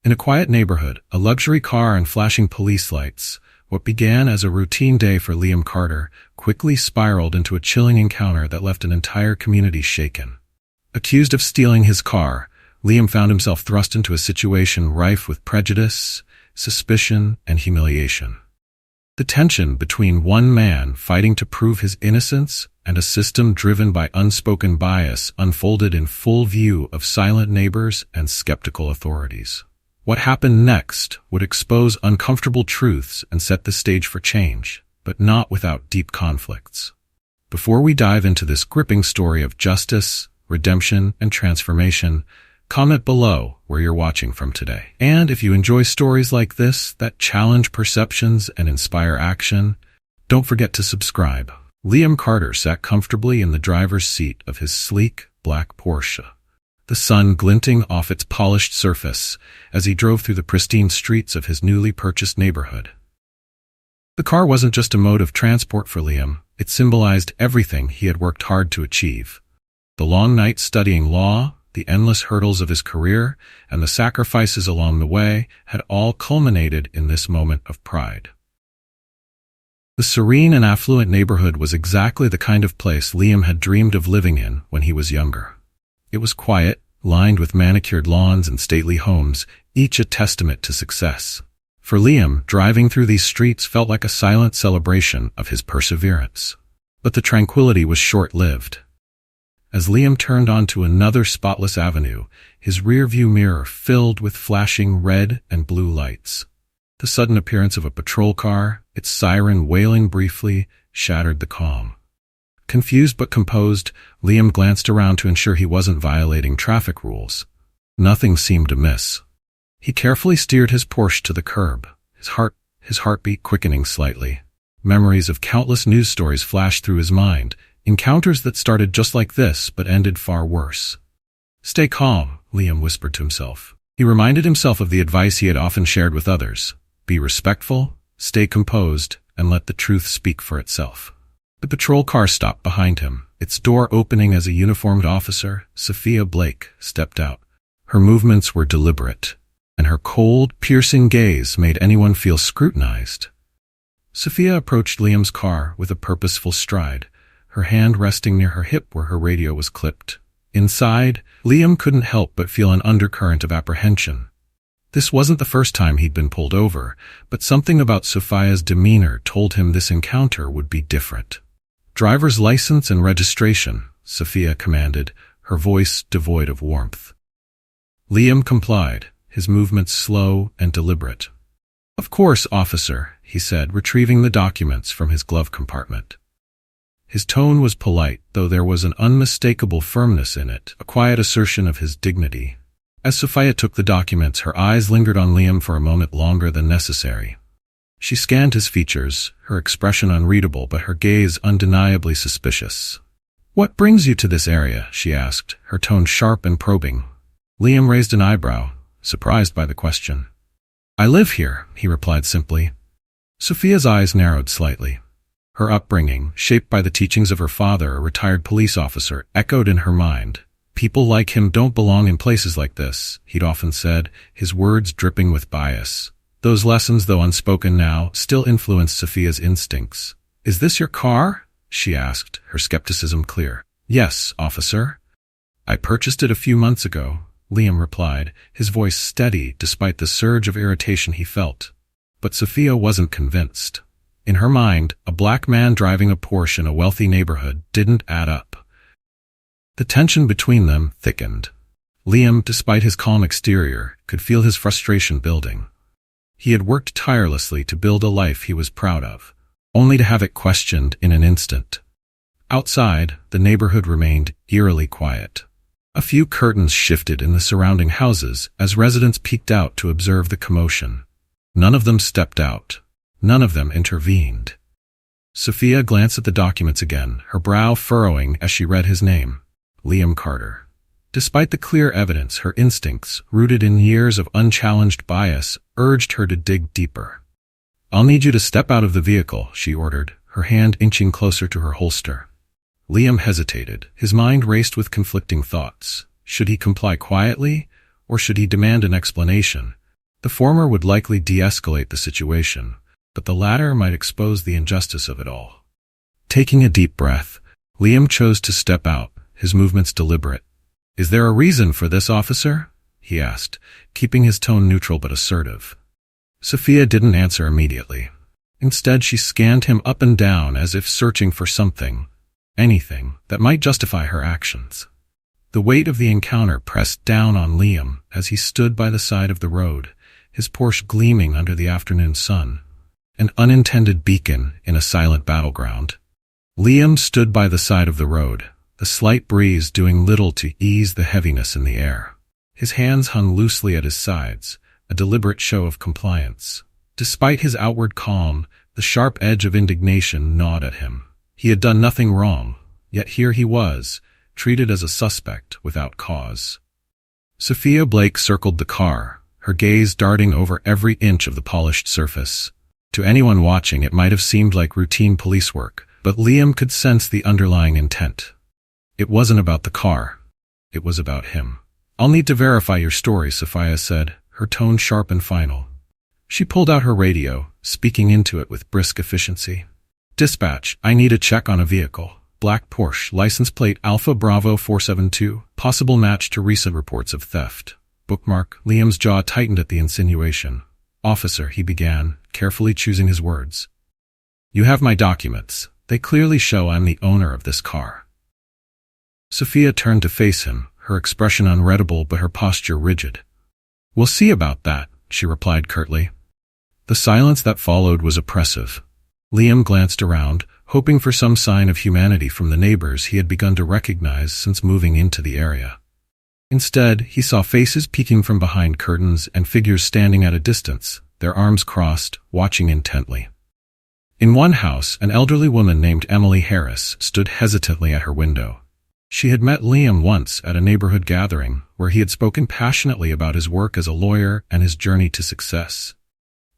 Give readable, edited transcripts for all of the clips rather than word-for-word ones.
In a quiet neighborhood, a luxury car and flashing police lights, what began as a routine day for Liam Carter quickly spiraled into a chilling encounter that left an entire community shaken. Accused of stealing his car, Liam found himself thrust into a situation rife with prejudice, suspicion, and humiliation. The tension between one man fighting to prove his innocence and a system driven by unspoken bias unfolded in full view of silent neighbors and skeptical authorities. What happened next would expose uncomfortable truths and set the stage for change, but not without deep conflicts. Before we dive into this gripping story of justice, redemption, and transformation, comment below where you're watching from today. And if you enjoy stories like this that challenge perceptions and inspire action, don't forget to subscribe. Liam Carter sat comfortably in the driver's seat of his sleek, black Porsche, the sun glinting off its polished surface as he drove through the pristine streets of his newly purchased neighborhood. The car wasn't just a mode of transport for Liam, it symbolized everything he had worked hard to achieve. The long nights studying law, the endless hurdles of his career, and the sacrifices along the way had all culminated in this moment of pride. The serene and affluent neighborhood was exactly the kind of place Liam had dreamed of living in when he was younger. It was quiet, lined with manicured lawns and stately homes, each a testament to success. For Liam, driving through these streets felt like a silent celebration of his perseverance. But the tranquility was short-lived. As Liam turned onto another spotless avenue, his rearview mirror filled with flashing red and blue lights. The sudden appearance of a patrol car, its siren wailing briefly, shattered the calm. Confused but composed, Liam glanced around to ensure he wasn't violating traffic rules. Nothing seemed amiss. He carefully steered his Porsche to the curb, his heartbeat quickening slightly. Memories of countless news stories flashed through his mind, encounters that started just like this but ended far worse. "Stay calm," Liam whispered to himself. He reminded himself of the advice he had often shared with others. Be respectful, stay composed, and let the truth speak for itself. The patrol car stopped behind him, its door opening as a uniformed officer, Sophia Blake, stepped out. Her movements were deliberate, and her cold, piercing gaze made anyone feel scrutinized. Sophia approached Liam's car with a purposeful stride, her hand resting near her hip where her radio was clipped. Inside, Liam couldn't help but feel an undercurrent of apprehension. This wasn't the first time he'd been pulled over, but something about Sophia's demeanor told him this encounter would be different. "Driver's license and registration," Sophia commanded, her voice devoid of warmth. Liam complied, his movements slow and deliberate. "Of course, officer," he said, retrieving the documents from his glove compartment. His tone was polite, though there was an unmistakable firmness in it, a quiet assertion of his dignity. As Sophia took the documents, her eyes lingered on Liam for a moment longer than necessary. She scanned his features, her expression unreadable but her gaze undeniably suspicious. "What brings you to this area?" she asked, her tone sharp and probing. Liam raised an eyebrow, surprised by the question. "I live here," he replied simply. Sophia's eyes narrowed slightly. Her upbringing, shaped by the teachings of her father, a retired police officer, echoed in her mind. "People like him don't belong in places like this," he'd often said, his words dripping with bias. Those lessons, though unspoken now, still influenced Sophia's instincts. "Is this your car?" she asked, her skepticism clear. "Yes, officer. I purchased it a few months ago," Liam replied, his voice steady despite the surge of irritation he felt. But Sophia wasn't convinced. In her mind, a black man driving a Porsche in a wealthy neighborhood didn't add up. The tension between them thickened. Liam, despite his calm exterior, could feel his frustration building. He had worked tirelessly to build a life he was proud of, only to have it questioned in an instant. Outside, the neighborhood remained eerily quiet. A few curtains shifted in the surrounding houses as residents peeked out to observe the commotion. None of them stepped out. None of them intervened. Sophia glanced at the documents again, her brow furrowing as she read his name, Liam Carter. Despite the clear evidence, her instincts, rooted in years of unchallenged bias, urged her to dig deeper. "I'll need you to step out of the vehicle," she ordered, her hand inching closer to her holster. Liam hesitated. His mind raced with conflicting thoughts. Should he comply quietly, or should he demand an explanation? The former would likely de-escalate the situation, but the latter might expose the injustice of it all. Taking a deep breath, Liam chose to step out, his movements deliberate. "Is there a reason for this, officer?" he asked, keeping his tone neutral but assertive. Sophia didn't answer immediately. Instead, she scanned him up and down as if searching for something, anything, that might justify her actions. The weight of the encounter pressed down on Liam as he stood by the side of the road, his Porsche gleaming under the afternoon sun, an unintended beacon in a silent battleground. Liam stood by the side of the road, the slight breeze doing little to ease the heaviness in the air. His hands hung loosely at his sides, a deliberate show of compliance. Despite his outward calm, the sharp edge of indignation gnawed at him. He had done nothing wrong, yet here he was, treated as a suspect without cause. Sophia Blake circled the car, her gaze darting over every inch of the polished surface. To anyone watching, it might have seemed like routine police work, but Liam could sense the underlying intent. It wasn't about the car. It was about him. "I'll need to verify your story," Sophia said, her tone sharp and final. She pulled out her radio, speaking into it with brisk efficiency. "Dispatch, I need a check on a vehicle. Black Porsche, license plate Alpha Bravo 472, possible match to recent reports of theft." Bookmark. Liam's jaw tightened at the insinuation. "Officer," he began, carefully choosing his words. "You have my documents. They clearly show I'm the owner of this car." Sophia turned to face him, her expression unreadable but her posture rigid. "We'll see about that," she replied curtly. The silence that followed was oppressive. Liam glanced around, hoping for some sign of humanity from the neighbors he had begun to recognize since moving into the area. Instead, he saw faces peeking from behind curtains and figures standing at a distance, their arms crossed, watching intently. In one house, an elderly woman named Emily Harris stood hesitantly at her window. She had met Liam once at a neighborhood gathering, where he had spoken passionately about his work as a lawyer and his journey to success.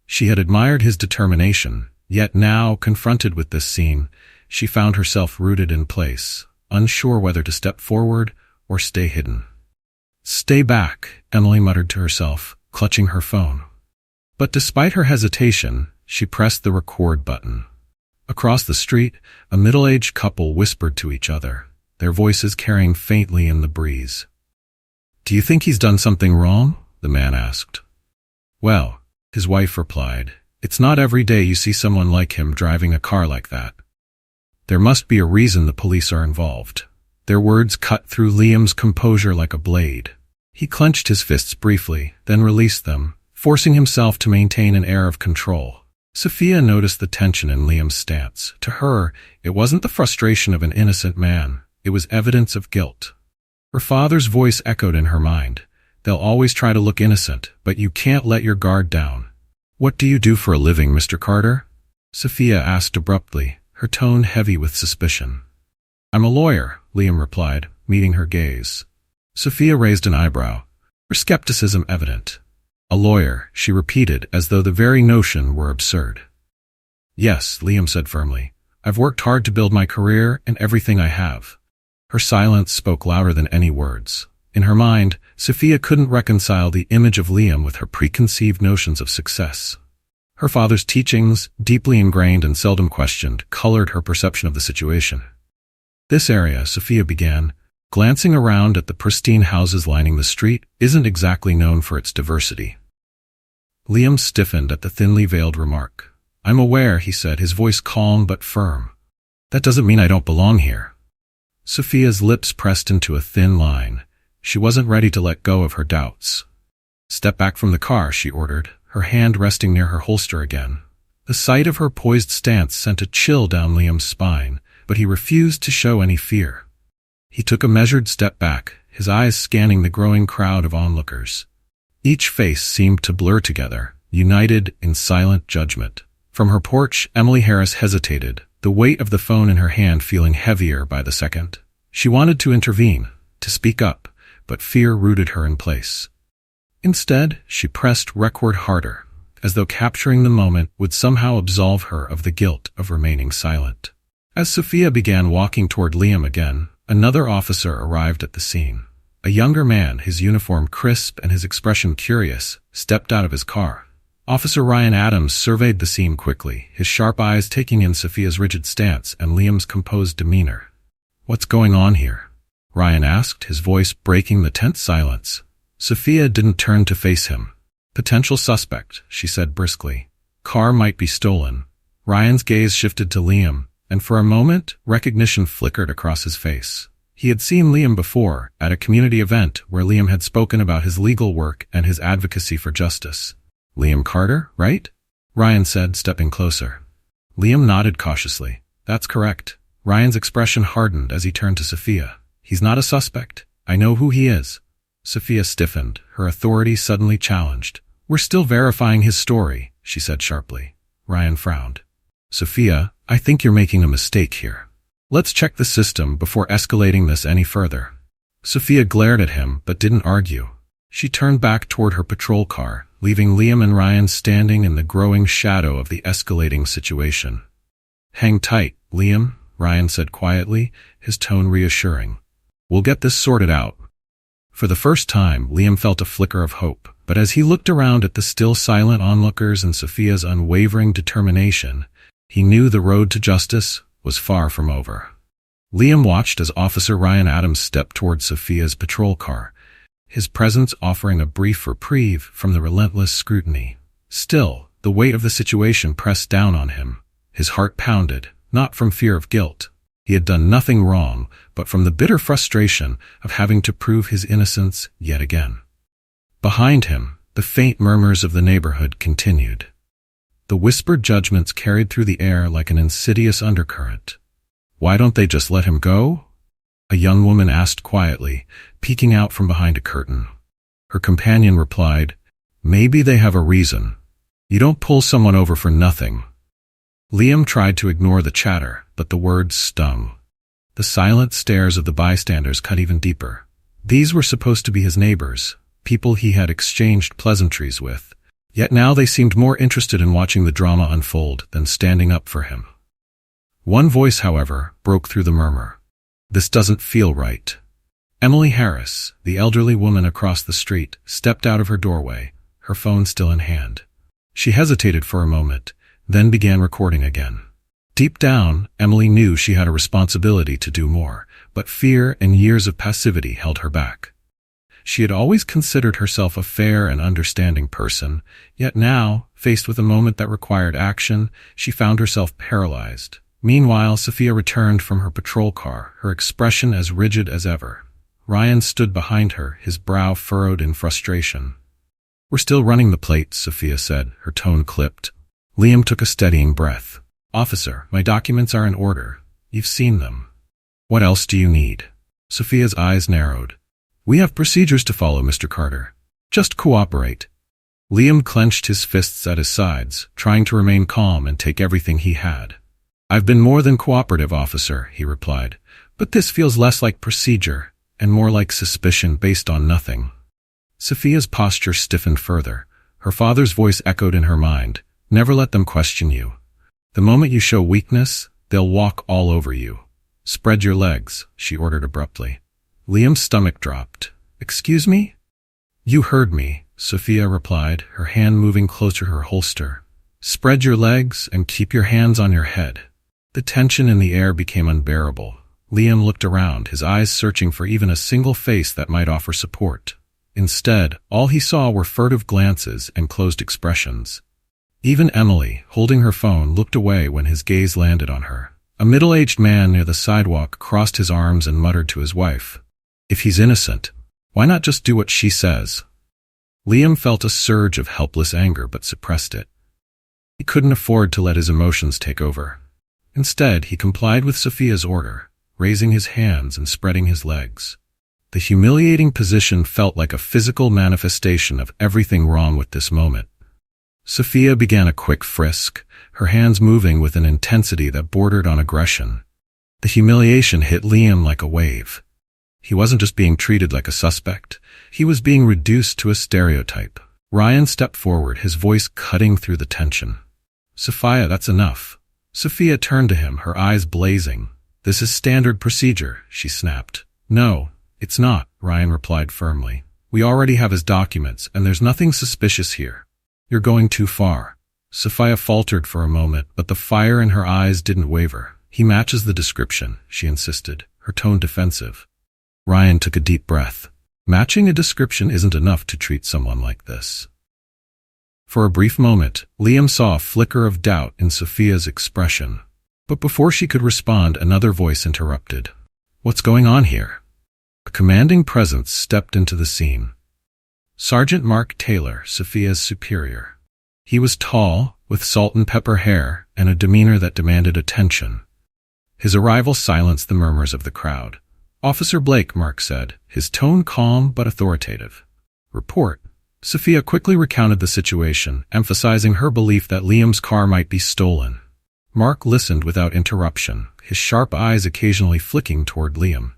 She had admired his determination, yet now, confronted with this scene, she found herself rooted in place, unsure whether to step forward or stay hidden. "Stay back," Emily muttered to herself, clutching her phone. But despite her hesitation, she pressed the record button. Across the street, a middle-aged couple whispered to each other, their voices carrying faintly in the breeze. "Do you think he's done something wrong?" the man asked. "Well," his wife replied, "it's not every day you see someone like him driving a car like that. There must be a reason the police are involved." Their words cut through Liam's composure like a blade. He clenched his fists briefly, then released them, forcing himself to maintain an air of control. Sophia noticed the tension in Liam's stance. To her, it wasn't the frustration of an innocent man. It was evidence of guilt. Her father's voice echoed in her mind. "They'll always try to look innocent, but you can't let your guard down." "What do you do for a living, Mr. Carter?" Sophia asked abruptly, her tone heavy with suspicion. "I'm a lawyer," Liam replied, meeting her gaze. Sophia raised an eyebrow, her skepticism evident. "A lawyer," she repeated, as though the very notion were absurd. "Yes," Liam said firmly. "I've worked hard to build my career and everything I have." Her silence spoke louder than any words. In her mind, Sophia couldn't reconcile the image of Liam with her preconceived notions of success. Her father's teachings, deeply ingrained and seldom questioned, colored her perception of the situation. "This area," Sophia began, glancing around at the pristine houses lining the street, "isn't exactly known for its diversity." Liam stiffened at the thinly veiled remark. "I'm aware," he said, his voice calm but firm. "That doesn't mean I don't belong here." Sophia's lips pressed into a thin line. She wasn't ready to let go of her doubts. "Step back from the car," she ordered, her hand resting near her holster again. The sight of her poised stance sent a chill down Liam's spine, but he refused to show any fear. He took a measured step back, his eyes scanning the growing crowd of onlookers. Each face seemed to blur together, united in silent judgment. From her porch, Emily Harris hesitated, the weight of the phone in her hand feeling heavier by the second. She wanted to intervene, to speak up, but fear rooted her in place. Instead, she pressed record harder, as though capturing the moment would somehow absolve her of the guilt of remaining silent. As Sophia began walking toward Liam again, another officer arrived at the scene. A younger man, his uniform crisp and his expression curious, stepped out of his car. Officer Ryan Adams surveyed the scene quickly, his sharp eyes taking in Sophia's rigid stance and Liam's composed demeanor. "What's going on here?" Ryan asked, his voice breaking the tense silence. Sophia didn't turn to face him. "Potential suspect," she said briskly. "Car might be stolen." Ryan's gaze shifted to Liam, and for a moment, recognition flickered across his face. He had seen Liam before, at a community event where Liam had spoken about his legal work and his advocacy for justice. "Liam Carter, right?" Ryan said, stepping closer. Liam nodded cautiously. "That's correct." Ryan's expression hardened as he turned to Sophia. "He's not a suspect. I know who he is." Sophia stiffened, her authority suddenly challenged. "We're still verifying his story," she said sharply. Ryan frowned. "Sophia, I think you're making a mistake here. Let's check the system before escalating this any further." Sophia glared at him but didn't argue. She turned back toward her patrol car, leaving Liam and Ryan standing in the growing shadow of the escalating situation. "Hang tight, Liam," Ryan said quietly, his tone reassuring. "We'll get this sorted out." For the first time, Liam felt a flicker of hope, but as he looked around at the still silent onlookers and Sophia's unwavering determination, he knew the road to justice was far from over. Liam watched as Officer Ryan Adams stepped toward Sophia's patrol car, his presence offering a brief reprieve from the relentless scrutiny. Still, the weight of the situation pressed down on him. His heart pounded, not from fear of guilt. He had done nothing wrong, but from the bitter frustration of having to prove his innocence yet again. Behind him, the faint murmurs of the neighborhood continued. The whispered judgments carried through the air like an insidious undercurrent. "Why don't they just let him go?" a young woman asked quietly, peeking out from behind a curtain. Her companion replied, "Maybe they have a reason. You don't pull someone over for nothing." Liam tried to ignore the chatter, but the words stung. The silent stares of the bystanders cut even deeper. These were supposed to be his neighbors, people he had exchanged pleasantries with, yet now they seemed more interested in watching the drama unfold than standing up for him. One voice, however, broke through the murmur. "This doesn't feel right." Emily Harris, the elderly woman across the street, stepped out of her doorway, her phone still in hand. She hesitated for a moment, then began recording again. Deep down, Emily knew she had a responsibility to do more, but fear and years of passivity held her back. She had always considered herself a fair and understanding person, yet now, faced with a moment that required action, she found herself paralyzed. Meanwhile, Sophia returned from her patrol car, her expression as rigid as ever. Ryan stood behind her, his brow furrowed in frustration. "We're still running the plates," Sophia said, her tone clipped. Liam took a steadying breath. "Officer, my documents are in order. You've seen them. What else do you need?" Sophia's eyes narrowed. "We have procedures to follow, Mr. Carter. Just cooperate." Liam clenched his fists at his sides, trying to remain calm and take everything he had. "I've been more than cooperative, officer," he replied, "but this feels less like procedure and more like suspicion based on nothing." Sophia's posture stiffened further. Her father's voice echoed in her mind. "Never let them question you. The moment you show weakness, they'll walk all over you. Spread your legs," she ordered abruptly. Liam's stomach dropped. "Excuse me?" "You heard me," Sophia replied, her hand moving closer to her holster. "Spread your legs and keep your hands on your head." The tension in the air became unbearable. Liam looked around, his eyes searching for even a single face that might offer support. Instead, all he saw were furtive glances and closed expressions. Even Emily, holding her phone, looked away when his gaze landed on her. A middle-aged man near the sidewalk crossed his arms and muttered to his wife, "If he's innocent, why not just do what she says?" Liam felt a surge of helpless anger but suppressed it. He couldn't afford to let his emotions take over. Instead, he complied with Sophia's order, raising his hands and spreading his legs. The humiliating position felt like a physical manifestation of everything wrong with this moment. Sophia began a quick frisk, her hands moving with an intensity that bordered on aggression. The humiliation hit Liam like a wave. He wasn't just being treated like a suspect, he was being reduced to a stereotype. Ryan stepped forward, his voice cutting through the tension. "Sophia, that's enough." Sophia turned to him, her eyes blazing. "This is standard procedure," she snapped. "No, it's not," Ryan replied firmly. We already have his documents, and there's nothing suspicious here. You're going too far. Sophia faltered for a moment, but the fire in her eyes didn't waver. He matches the description, she insisted, her tone defensive. Ryan took a deep breath. Matching a description isn't enough to treat someone like this. For a brief moment, Liam saw a flicker of doubt in Sophia's expression. But before she could respond, another voice interrupted. What's going on here? A commanding presence stepped into the scene. Sergeant Mark Taylor, Sophia's superior. He was tall, with salt and pepper hair, and a demeanor that demanded attention. His arrival silenced the murmurs of the crowd. Officer Blake, Mark said, his tone calm but authoritative. Report. Sophia quickly recounted the situation, emphasizing her belief that Liam's car might be stolen. Mark listened without interruption, his sharp eyes occasionally flicking toward Liam.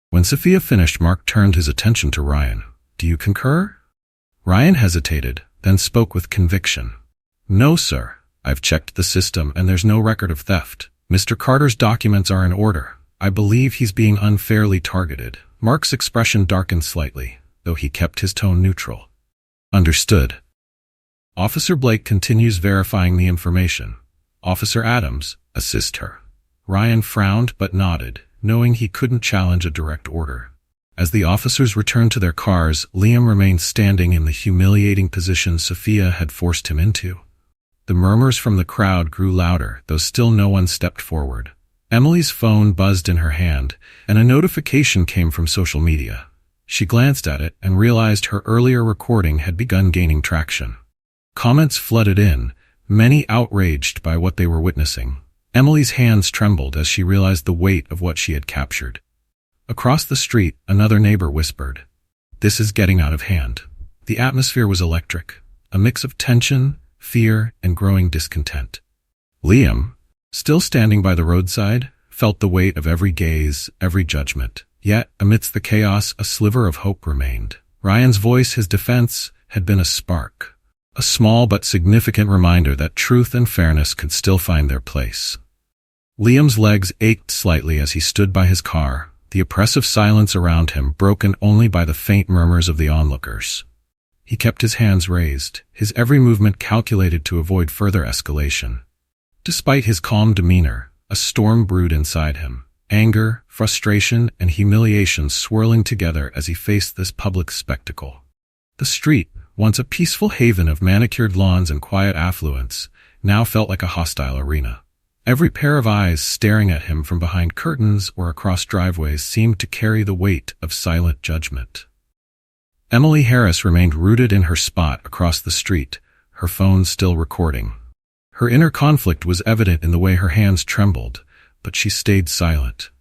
When Sophia finished, Mark turned his attention to Ryan. Do you concur? Ryan hesitated, then spoke with conviction. No, sir. I've checked the system and there's no record of theft. Mr. Carter's documents are in order. I believe he's being unfairly targeted. Mark's expression darkened slightly, though he kept his tone neutral. Understood. Officer Blake continues verifying the information. Officer Adams, assist her. Ryan frowned but nodded, knowing he couldn't challenge a direct order. As the officers returned to their cars, Liam remained standing in the humiliating position Sophia had forced him into. The murmurs from the crowd grew louder, though still no one stepped forward. Emily's phone buzzed in her hand, and a notification came from social media. She glanced at it and realized her earlier recording had begun gaining traction. Comments flooded in, many outraged by what they were witnessing. Emily's hands trembled as she realized the weight of what she had captured. Across the street, another neighbor whispered, "This is getting out of hand." The atmosphere was electric, a mix of tension, fear, and growing discontent. Liam, still standing by the roadside, felt the weight of every gaze, every judgment. Yet, amidst the chaos, a sliver of hope remained. Ryan's voice, his defense, had been a spark. A small but significant reminder that truth and fairness could still find their place. Liam's legs ached slightly as he stood by his car, the oppressive silence around him broken only by the faint murmurs of the onlookers. He kept his hands raised, his every movement calculated to avoid further escalation. Despite his calm demeanor, a storm brewed inside him. Anger, frustration, and humiliation swirling together as he faced this public spectacle. The street, once a peaceful haven of manicured lawns and quiet affluence, now felt like a hostile arena. Every pair of eyes staring at him from behind curtains or across driveways seemed to carry the weight of silent judgment. Emily Harris remained rooted in her spot across the street, her phone still recording. Her inner conflict was evident in the way her hands trembled, but she stayed silent.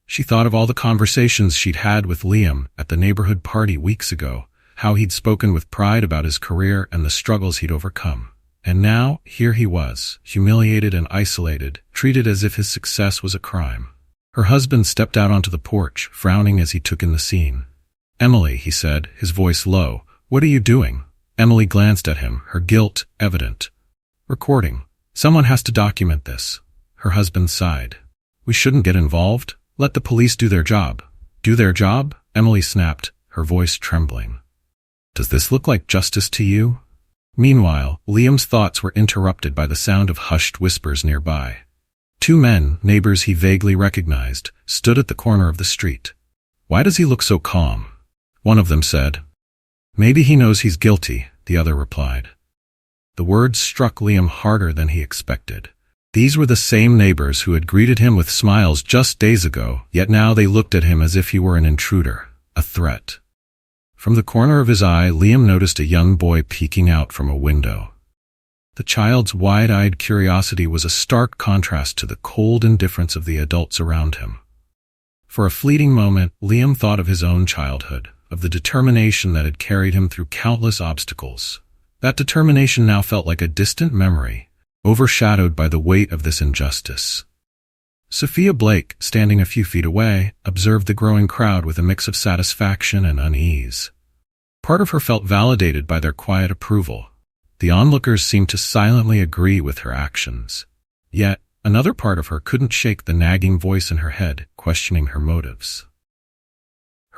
She thought of all the conversations she'd had with Liam at the neighborhood party weeks ago, how he'd spoken with pride about his career and the struggles he'd overcome. And now, here he was, humiliated and isolated, treated as if his success was a crime. Her husband stepped out onto the porch, frowning as he took in the scene. "Emily," he said, his voice low, "what are you doing?" Emily glanced at him, her guilt evident. "Recording. Someone has to document this." Her husband sighed. "We shouldn't get involved. Let the police do their job." "Do their job?" Emily snapped, her voice trembling. "Does this look like justice to you?" Meanwhile, Liam's thoughts were interrupted by the sound of hushed whispers nearby. Two men, neighbors he vaguely recognized, stood at the corner of the street. "Why does he look so calm?" one of them said. "Maybe he knows he's guilty," the other replied. The words struck Liam harder than he expected. These were the same neighbors who had greeted him with smiles just days ago, yet now they looked at him as if he were an intruder, a threat. From the corner of his eye, Liam noticed a young boy peeking out from a window. The child's wide-eyed curiosity was a stark contrast to the cold indifference of the adults around him. For a fleeting moment, Liam thought of his own childhood, of the determination that had carried him through countless obstacles. That determination now felt like a distant memory, overshadowed by the weight of this injustice. Sophia Blake, standing a few feet away, observed the growing crowd with a mix of satisfaction and unease. Part of her felt validated by their quiet approval. The onlookers seemed to silently agree with her actions. Yet, another part of her couldn't shake the nagging voice in her head, questioning her motives.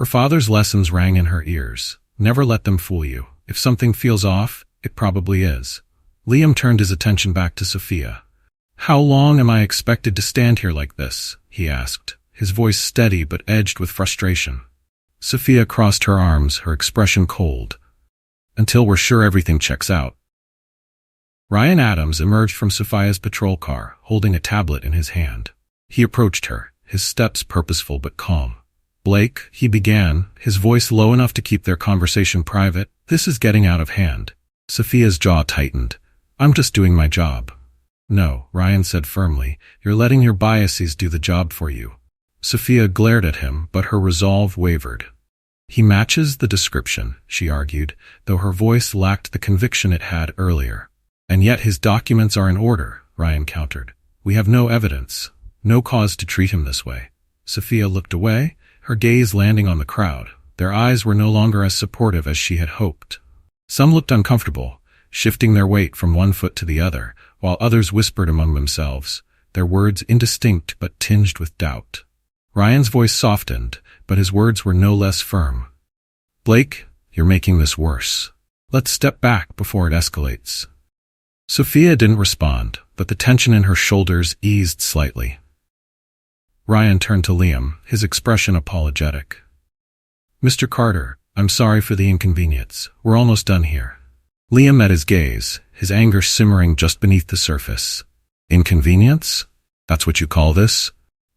Her father's lessons rang in her ears. Never let them fool you. If something feels off, it probably is. Liam turned his attention back to Sophia. "How long am I expected to stand here like this?" he asked, his voice steady but edged with frustration. Sophia crossed her arms, her expression cold. "Until we're sure everything checks out." Ryan Adams emerged from Sophia's patrol car, holding a tablet in his hand. He approached her, his steps purposeful but calm. "Blake," he began, his voice low enough to keep their conversation private, "this is getting out of hand." Sophia's jaw tightened. "I'm just doing my job." "No," Ryan said firmly, "you're letting your biases do the job for you." Sophia glared at him, but her resolve wavered. "He matches the description," she argued, though her voice lacked the conviction it had earlier. "And yet his documents are in order," Ryan countered. "We have no evidence, no cause to treat him this way." Sophia looked away, her gaze landing on the crowd. Their eyes were no longer as supportive as she had hoped. Some looked uncomfortable, shifting their weight from one foot to the other, while others whispered among themselves, their words indistinct but tinged with doubt. Ryan's voice softened, but his words were no less firm. "Blake, you're making this worse. Let's step back before it escalates." Sophia didn't respond, but the tension in her shoulders eased slightly. Ryan turned to Liam, his expression apologetic. "Mr. Carter, I'm sorry for the inconvenience. We're almost done here." Liam met his gaze, his anger simmering just beneath the surface. "Inconvenience? That's what you call this?"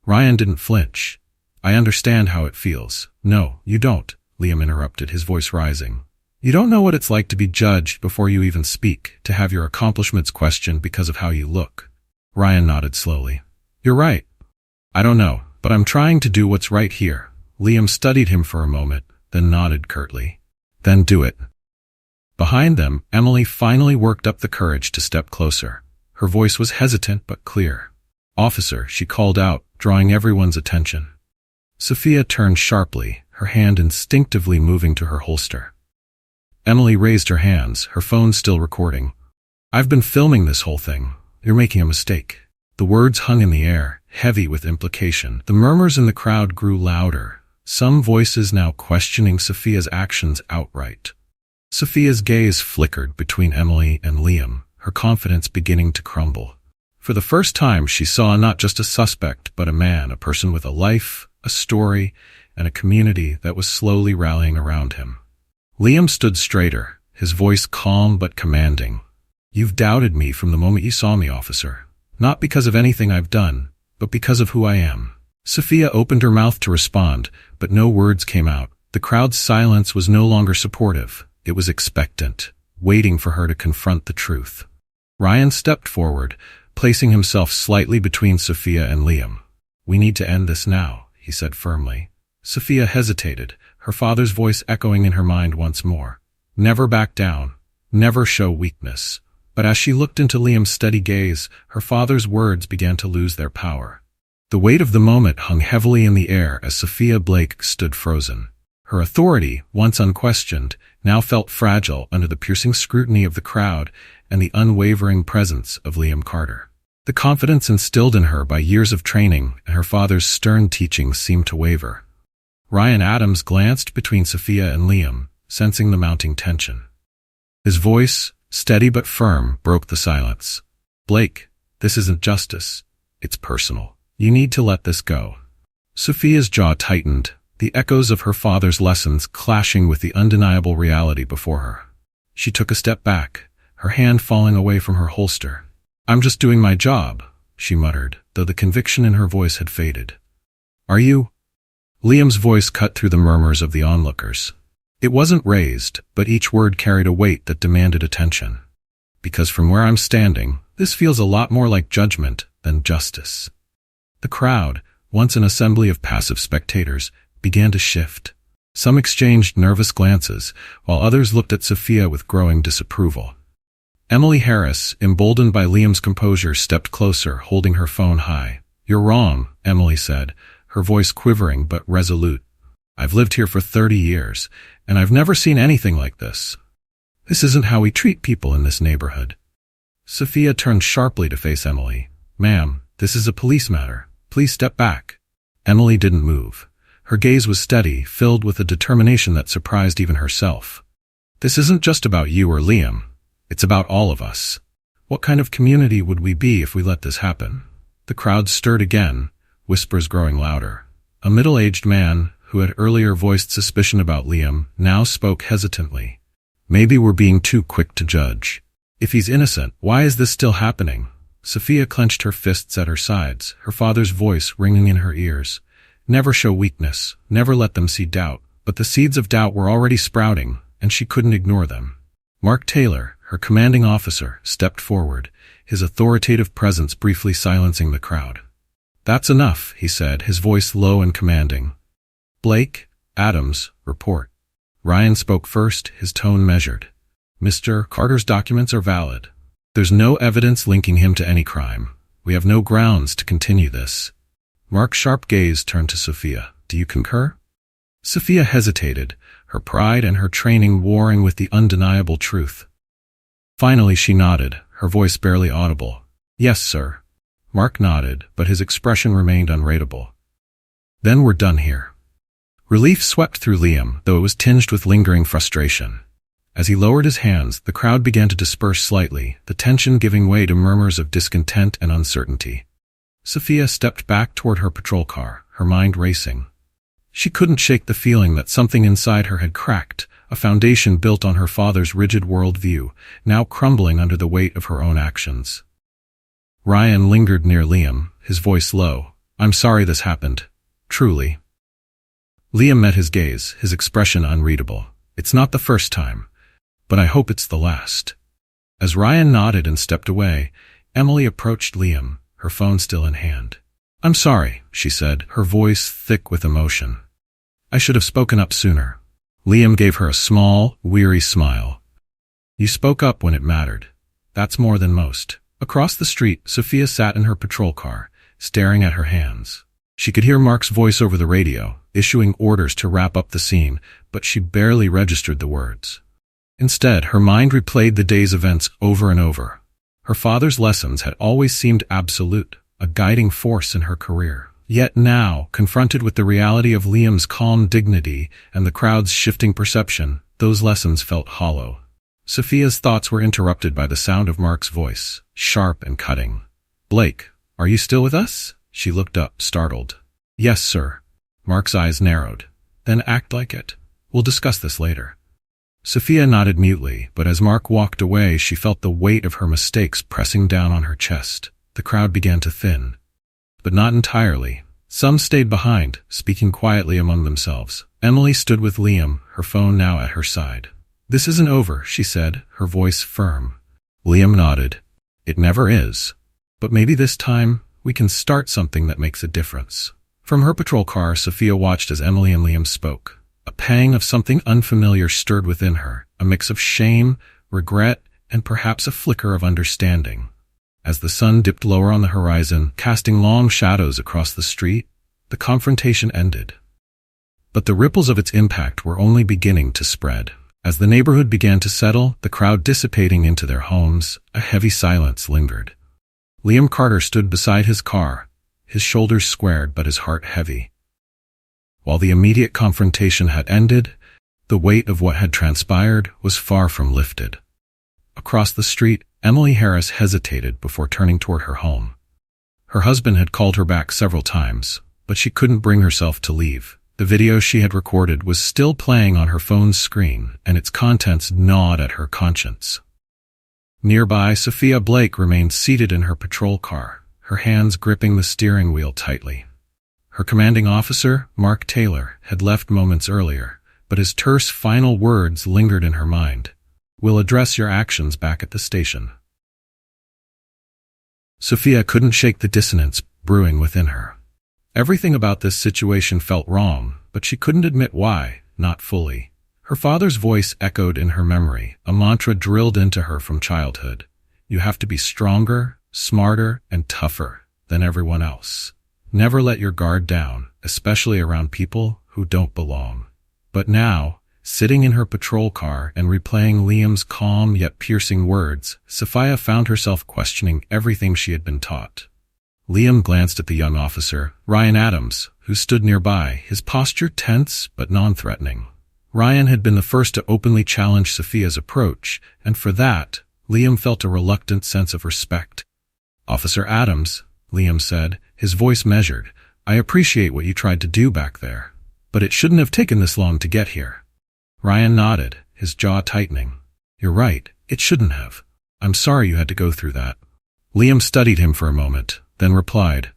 Ryan didn't flinch. "I understand how it feels." "No, you don't," Liam interrupted, his voice rising. "You don't know what it's like to be judged before you even speak, to have your accomplishments questioned because of how you look." Ryan nodded slowly. "You're right. I don't know, but I'm trying to do what's right here." Liam studied him for a moment, then nodded curtly. "Then do it." Behind them, Emily finally worked up the courage to step closer. Her voice was hesitant but clear. "Officer," she called out, drawing everyone's attention. Sophia turned sharply, her hand instinctively moving to her holster. Emily raised her hands, her phone still recording. "I've been filming this whole thing. You're making a mistake." The words hung in the air, heavy with implication. The murmurs in the crowd grew louder, some voices now questioning Sophia's actions outright. Sophia's gaze flickered between Emily and Liam, her confidence beginning to crumble. For the first time, she saw not just a suspect, but a man, a person with a life, a story, and a community that was slowly rallying around him. Liam stood straighter, his voice calm but commanding. "You've doubted me from the moment you saw me, officer. Not because of anything I've done, but because of who I am." Sophia opened her mouth to respond, but no words came out. The crowd's silence was no longer supportive. It was expectant, waiting for her to confront the truth. Ryan stepped forward, placing himself slightly between Sophia and Liam. "We need to end this now," he said firmly. Sophia hesitated, her father's voice echoing in her mind once more. "Never back down. Never show weakness." But as she looked into Liam's steady gaze, her father's words began to lose their power. The weight of the moment hung heavily in the air as Sophia Blake stood frozen. Her authority, once unquestioned, now felt fragile under the piercing scrutiny of the crowd and the unwavering presence of Liam Carter. The confidence instilled in her by years of training and her father's stern teachings seemed to waver. Ryan Adams glanced between Sophia and Liam, sensing the mounting tension. His voice, steady but firm, broke the silence. "Blake, this isn't justice. It's personal. You need to let this go." Sophia's jaw tightened, the echoes of her father's lessons clashing with the undeniable reality before her. She took a step back, her hand falling away from her holster. "I'm just doing my job," she muttered, though the conviction in her voice had faded. "Are you?" Liam's voice cut through the murmurs of the onlookers. It wasn't raised, but each word carried a weight that demanded attention. "Because from where I'm standing, this feels a lot more like judgment than justice." The crowd, once an assembly of passive spectators, began to shift. Some exchanged nervous glances, while others looked at Sophia with growing disapproval. Emily Harris, emboldened by Liam's composure, stepped closer, holding her phone high. "You're wrong," Emily said, her voice quivering but resolute. "I've lived here for 30 years, and I've never seen anything like this. This isn't how we treat people in this neighborhood." Sophia turned sharply to face Emily. "Ma'am, this is a police matter. Please step back." Emily didn't move. Her gaze was steady, filled with a determination that surprised even herself. "This isn't just about you or Liam. It's about all of us. What kind of community would we be if we let this happen?" The crowd stirred again, whispers growing louder. A middle-aged man, who had earlier voiced suspicion about Liam, now spoke hesitantly. "Maybe we're being too quick to judge. If he's innocent, why is this still happening?" Sophia clenched her fists at her sides, her father's voice ringing in her ears. Never show weakness, never let them see doubt. But the seeds of doubt were already sprouting, and she couldn't ignore them. Mark Taylor, her commanding officer, stepped forward, his authoritative presence briefly silencing the crowd. "That's enough," he said, his voice low and commanding. "Blake, Adams, report." Ryan spoke first, his tone measured. "Mr. Carter's documents are valid. There's no evidence linking him to any crime. We have no grounds to continue this." Mark's sharp gaze turned to Sophia. "Do you concur?" Sophia hesitated, her pride and her training warring with the undeniable truth. Finally she nodded, her voice barely audible. "Yes, sir." Mark nodded, but his expression remained unreadable. "Then we're done here." Relief swept through Liam, though it was tinged with lingering frustration. As he lowered his hands, the crowd began to disperse slightly, the tension giving way to murmurs of discontent and uncertainty. Sophia stepped back toward her patrol car, her mind racing. She couldn't shake the feeling that something inside her had cracked, a foundation built on her father's rigid worldview, now crumbling under the weight of her own actions. Ryan lingered near Liam, his voice low. "I'm sorry this happened. Truly." Liam met his gaze, his expression unreadable. "It's not the first time, but I hope it's the last." As Ryan nodded and stepped away, Emily approached Liam, her phone still in hand. "I'm sorry," she said, her voice thick with emotion. "I should have spoken up sooner." Liam gave her a small, weary smile. "You spoke up when it mattered. That's more than most." Across the street, Sophia sat in her patrol car, staring at her hands. She could hear Mark's voice over the radio, issuing orders to wrap up the scene, but she barely registered the words. Instead, her mind replayed the day's events over and over. Her father's lessons had always seemed absolute, a guiding force in her career. Yet now, confronted with the reality of Liam's calm dignity and the crowd's shifting perception, those lessons felt hollow. Sophia's thoughts were interrupted by the sound of Mark's voice, sharp and cutting. "Blake, are you still with us?" She looked up, startled. "Yes, sir." Mark's eyes narrowed. "Then act like it. We'll discuss this later." Sophia nodded mutely, but as Mark walked away, she felt the weight of her mistakes pressing down on her chest. The crowd began to thin. But not entirely. Some stayed behind, speaking quietly among themselves. Emily stood with Liam, her phone now at her side. "This isn't over," she said, her voice firm. Liam nodded. "It never is. But maybe this time, we can start something that makes a difference." From her patrol car, Sophia watched as Emily and Liam spoke. A pang of something unfamiliar stirred within her, a mix of shame, regret, and perhaps a flicker of understanding. As the sun dipped lower on the horizon, casting long shadows across the street, the confrontation ended. But the ripples of its impact were only beginning to spread. As the neighborhood began to settle, the crowd dissipating into their homes, a heavy silence lingered. Liam Carter stood beside his car, his shoulders squared but his heart heavy. While the immediate confrontation had ended, the weight of what had transpired was far from lifted. Across the street, Emily Harris hesitated before turning toward her home. Her husband had called her back several times, but she couldn't bring herself to leave. The video she had recorded was still playing on her phone's screen, and its contents gnawed at her conscience. Nearby, Sophia Blake remained seated in her patrol car, her hands gripping the steering wheel tightly. Her commanding officer, Mark Taylor, had left moments earlier, but his terse final words lingered in her mind. "We'll address your actions back at the station." Sophia couldn't shake the dissonance brewing within her. Everything about this situation felt wrong, but she couldn't admit why, not fully. Her father's voice echoed in her memory, a mantra drilled into her from childhood. "You have to be stronger, smarter, and tougher than everyone else. Never let your guard down, especially around people who don't belong." But now, sitting in her patrol car and replaying Liam's calm yet piercing words, Sophia found herself questioning everything she had been taught. Liam glanced at the young officer, Ryan Adams, who stood nearby, his posture tense but non-threatening. Ryan had been the first to openly challenge Sophia's approach, and for that, Liam felt a reluctant sense of respect. "Officer Adams," Liam said, his voice measured, "I appreciate what you tried to do back there, but it shouldn't have taken this long to get here." Ryan nodded, his jaw tightening. "You're right, it shouldn't have. I'm sorry you had to go through that." Liam studied him for a moment, then replied,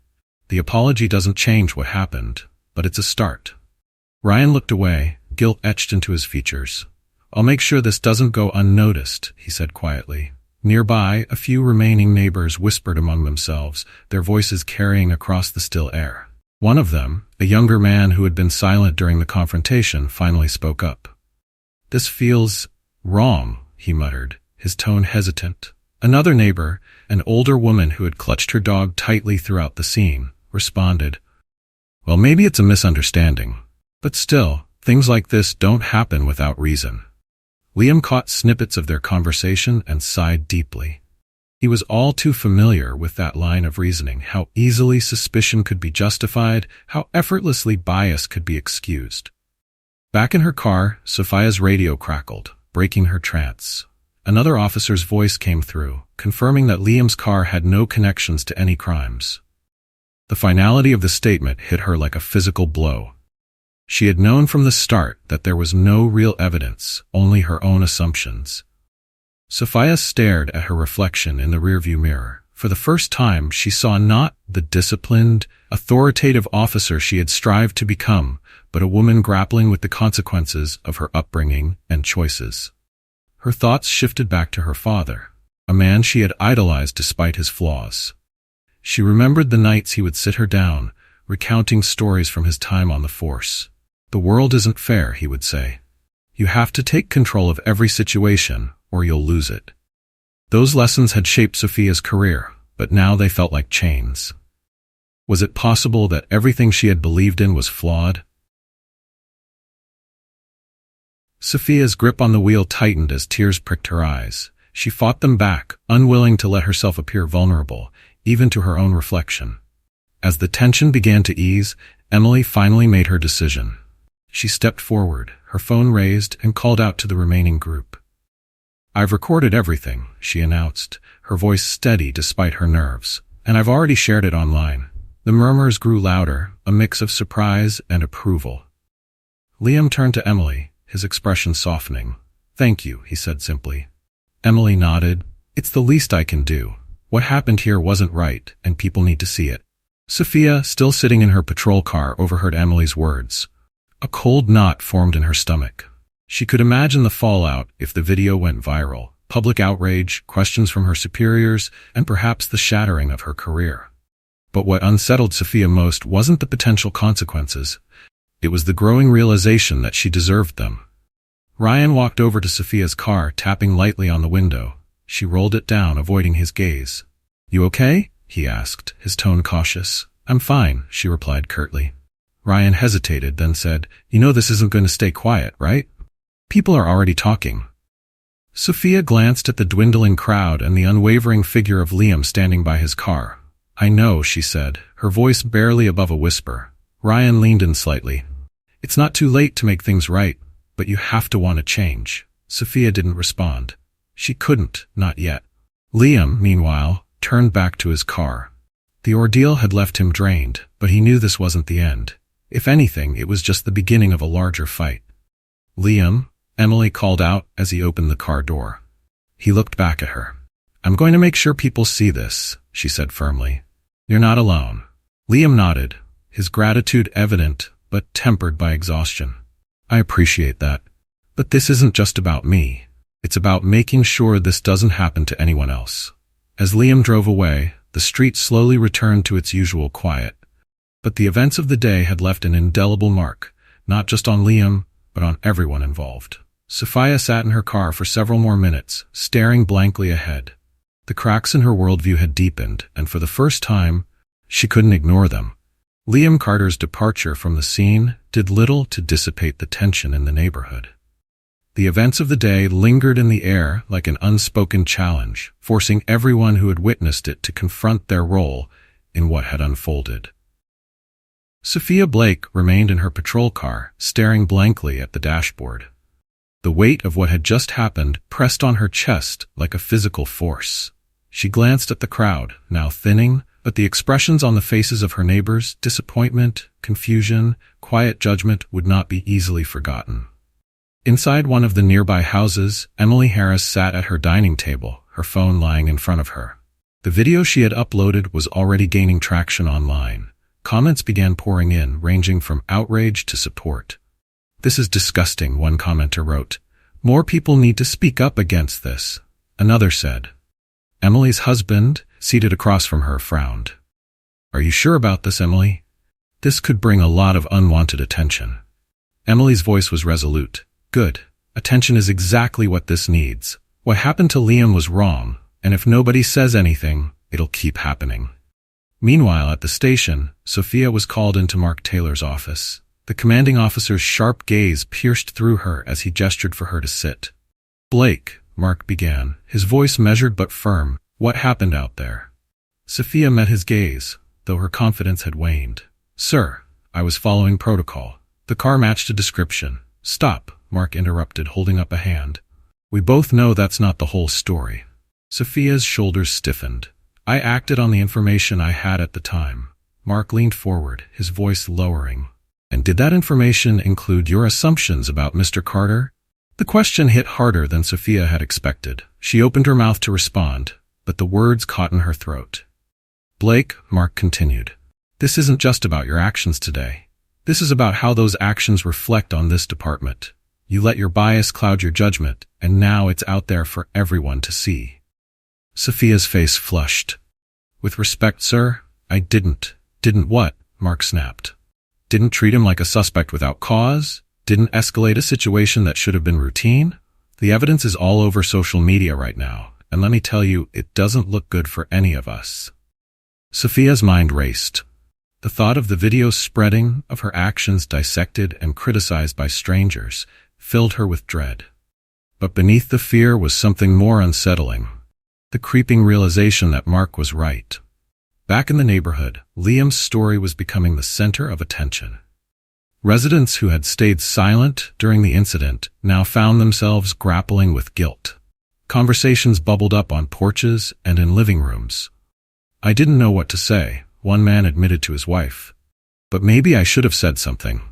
"The apology doesn't change what happened, but it's a start." Ryan looked away, guilt etched into his features. "I'll make sure this doesn't go unnoticed," he said quietly. Nearby, a few remaining neighbors whispered among themselves, their voices carrying across the still air. One of them, a younger man who had been silent during the confrontation, finally spoke up. "This feels wrong," he muttered, his tone hesitant. Another neighbor, an older woman who had clutched her dog tightly throughout the scene, responded, "Well, maybe it's a misunderstanding. But still, things like this don't happen without reason." Liam caught snippets of their conversation and sighed deeply. He was all too familiar with that line of reasoning, how easily suspicion could be justified, how effortlessly bias could be excused. Back in her car, Sophia's radio crackled, breaking her trance. Another officer's voice came through, confirming that Liam's car had no connections to any crimes. The finality of the statement hit her like a physical blow. She had known from the start that there was no real evidence, only her own assumptions. Sophia stared at her reflection in the rearview mirror. For the first time, she saw not the disciplined, authoritative officer she had strived to become, but a woman grappling with the consequences of her upbringing and choices. Her thoughts shifted back to her father, a man she had idolized despite his flaws. She remembered the nights he would sit her down, recounting stories from his time on the force. "The world isn't fair," he would say. "You have to take control of every situation, or you'll lose it." Those lessons had shaped Sophia's career, but now they felt like chains. Was it possible that everything she had believed in was flawed? Sophia's grip on the wheel tightened as tears pricked her eyes. She fought them back, unwilling to let herself appear vulnerable, even to her own reflection. As the tension began to ease, Emily finally made her decision. She stepped forward, her phone raised, and called out to the remaining group. "I've recorded everything," she announced, her voice steady despite her nerves, "and I've already shared it online." The murmurs grew louder, a mix of surprise and approval. Liam turned to Emily, his expression softening. "Thank you," he said simply. Emily nodded. "It's the least I can do. What happened here wasn't right, and people need to see it." Sophia, still sitting in her patrol car, overheard Emily's words. A cold knot formed in her stomach. She could imagine the fallout if the video went viral. Public outrage, questions from her superiors, and perhaps the shattering of her career. But what unsettled Sophia most wasn't the potential consequences. It was the growing realization that she deserved them. Ryan walked over to Sophia's car, tapping lightly on the window. She rolled it down, avoiding his gaze. "You okay?" he asked, his tone cautious. "I'm fine," she replied curtly. Ryan hesitated, then said, "You know this isn't going to stay quiet, right? People are already talking." Sophia glanced at the dwindling crowd and the unwavering figure of Liam standing by his car. "I know," she said, her voice barely above a whisper. Ryan leaned in slightly. "It's not too late to make things right, but you have to want to change." Sophia didn't respond. She couldn't, not yet. Liam, meanwhile, turned back to his car. The ordeal had left him drained, but he knew this wasn't the end. If anything, it was just the beginning of a larger fight. "Liam," Emily called out as he opened the car door. He looked back at her. "I'm going to make sure people see this," she said firmly. "You're not alone." Liam nodded, his gratitude evident but tempered by exhaustion. "I appreciate that. But this isn't just about me. It's about making sure this doesn't happen to anyone else." As Liam drove away, the street slowly returned to its usual quiet. But the events of the day had left an indelible mark, not just on Liam, but on everyone involved. Sophia sat in her car for several more minutes, staring blankly ahead. The cracks in her worldview had deepened, and for the first time, she couldn't ignore them. Liam Carter's departure from the scene did little to dissipate the tension in the neighborhood. The events of the day lingered in the air like an unspoken challenge, forcing everyone who had witnessed it to confront their role in what had unfolded. Sophia Blake remained in her patrol car, staring blankly at the dashboard. The weight of what had just happened pressed on her chest like a physical force. She glanced at the crowd, now thinning, but the expressions on the faces of her neighbors, disappointment, confusion, quiet judgment, would not be easily forgotten. Inside one of the nearby houses, Emily Harris sat at her dining table, her phone lying in front of her. The video she had uploaded was already gaining traction online. Comments began pouring in, ranging from outrage to support. "This is disgusting," one commenter wrote. "More people need to speak up against this," another said. Emily's husband, seated across from her, frowned. "Are you sure about this, Emily? This could bring a lot of unwanted attention." Emily's voice was resolute. "Good. Attention is exactly what this needs. What happened to Liam was wrong, and if nobody says anything, it'll keep happening." Meanwhile, at the station, Sophia was called into Mark Taylor's office. The commanding officer's sharp gaze pierced through her as he gestured for her to sit. "Blake," Mark began, his voice measured but firm, "what happened out there?" Sophia met his gaze, though her confidence had waned. "Sir, I was following protocol. The car matched a description." "Stop," Mark interrupted, holding up a hand. "We both know that's not the whole story." Sophia's shoulders stiffened. "I acted on the information I had at the time." Mark leaned forward, his voice lowering. "And did that information include your assumptions about Mr. Carter?" The question hit harder than Sophia had expected. She opened her mouth to respond, but the words caught in her throat. "Blake," Mark continued, "this isn't just about your actions today. This is about how those actions reflect on this department. You let your bias cloud your judgment, and now it's out there for everyone to see." Sophia's face flushed. "With respect, sir, I didn't." "Didn't what?" Mark snapped. "Didn't treat him like a suspect without cause? Didn't escalate a situation that should have been routine? The evidence is all over social media right now, and let me tell you, it doesn't look good for any of us." Sophia's mind raced. The thought of the videos spreading, of her actions dissected and criticized by strangers, filled her with dread. But beneath the fear was something more unsettling. The creeping realization that Mark was right. Back in the neighborhood, Liam's story was becoming the center of attention. Residents who had stayed silent during the incident now found themselves grappling with guilt. Conversations bubbled up on porches and in living rooms. "I didn't know what to say," one man admitted to his wife. "But maybe I should have said something."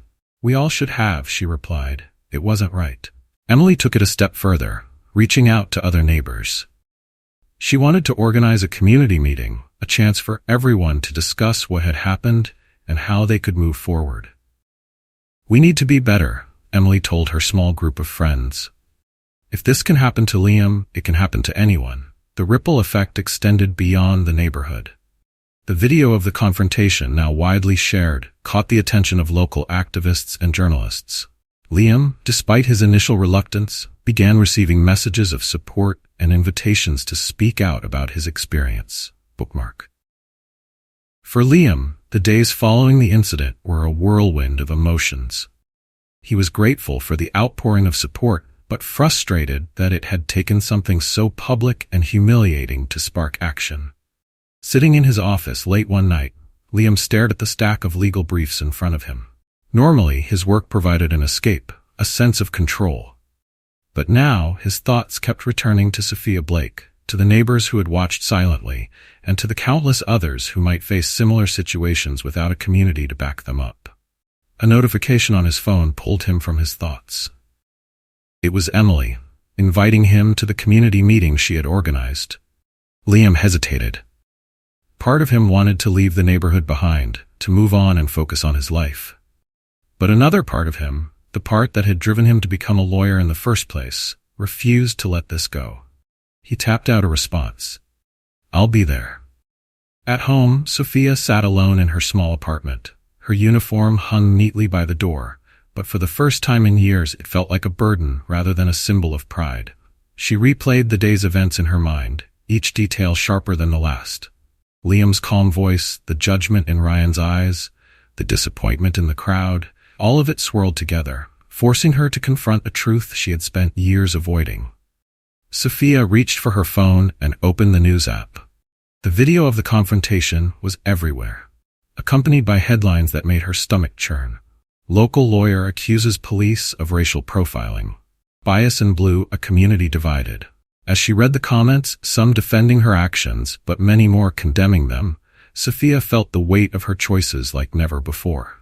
"We all should have," she replied. "It wasn't right." Emily took it a step further, reaching out to other neighbors. She wanted to organize a community meeting, a chance for everyone to discuss what had happened and how they could move forward. "We need to be better," Emily told her small group of friends. "If this can happen to Liam, it can happen to anyone." The ripple effect extended beyond the neighborhood. The video of the confrontation, now widely shared, caught the attention of local activists and journalists. Liam, despite his initial reluctance, began receiving messages of support and invitations to speak out about his experience. Bookmark. For Liam, the days following the incident were a whirlwind of emotions. He was grateful for the outpouring of support, but frustrated that it had taken something so public and humiliating to spark action. Sitting in his office late one night, Liam stared at the stack of legal briefs in front of him. Normally, his work provided an escape, a sense of control. But now, his thoughts kept returning to Sophia Blake, to the neighbors who had watched silently, and to the countless others who might face similar situations without a community to back them up. A notification on his phone pulled him from his thoughts. It was Emily, inviting him to the community meeting she had organized. Liam hesitated. Part of him wanted to leave the neighborhood behind, to move on and focus on his life. But another part of him, the part that had driven him to become a lawyer in the first place, refused to let this go. He tapped out a response. "I'll be there." At home, Sophia sat alone in her small apartment. Her uniform hung neatly by the door, but for the first time in years it felt like a burden rather than a symbol of pride. She replayed the day's events in her mind, each detail sharper than the last. Liam's calm voice, the judgment in Ryan's eyes, the disappointment in the crowd, all of it swirled together, forcing her to confront a truth she had spent years avoiding. Sophia reached for her phone and opened the news app. The video of the confrontation was everywhere, accompanied by headlines that made her stomach churn. Local lawyer accuses police of racial profiling. Bias in blue, a community divided. As she read the comments, some defending her actions, but many more condemning them, Sophia felt the weight of her choices like never before.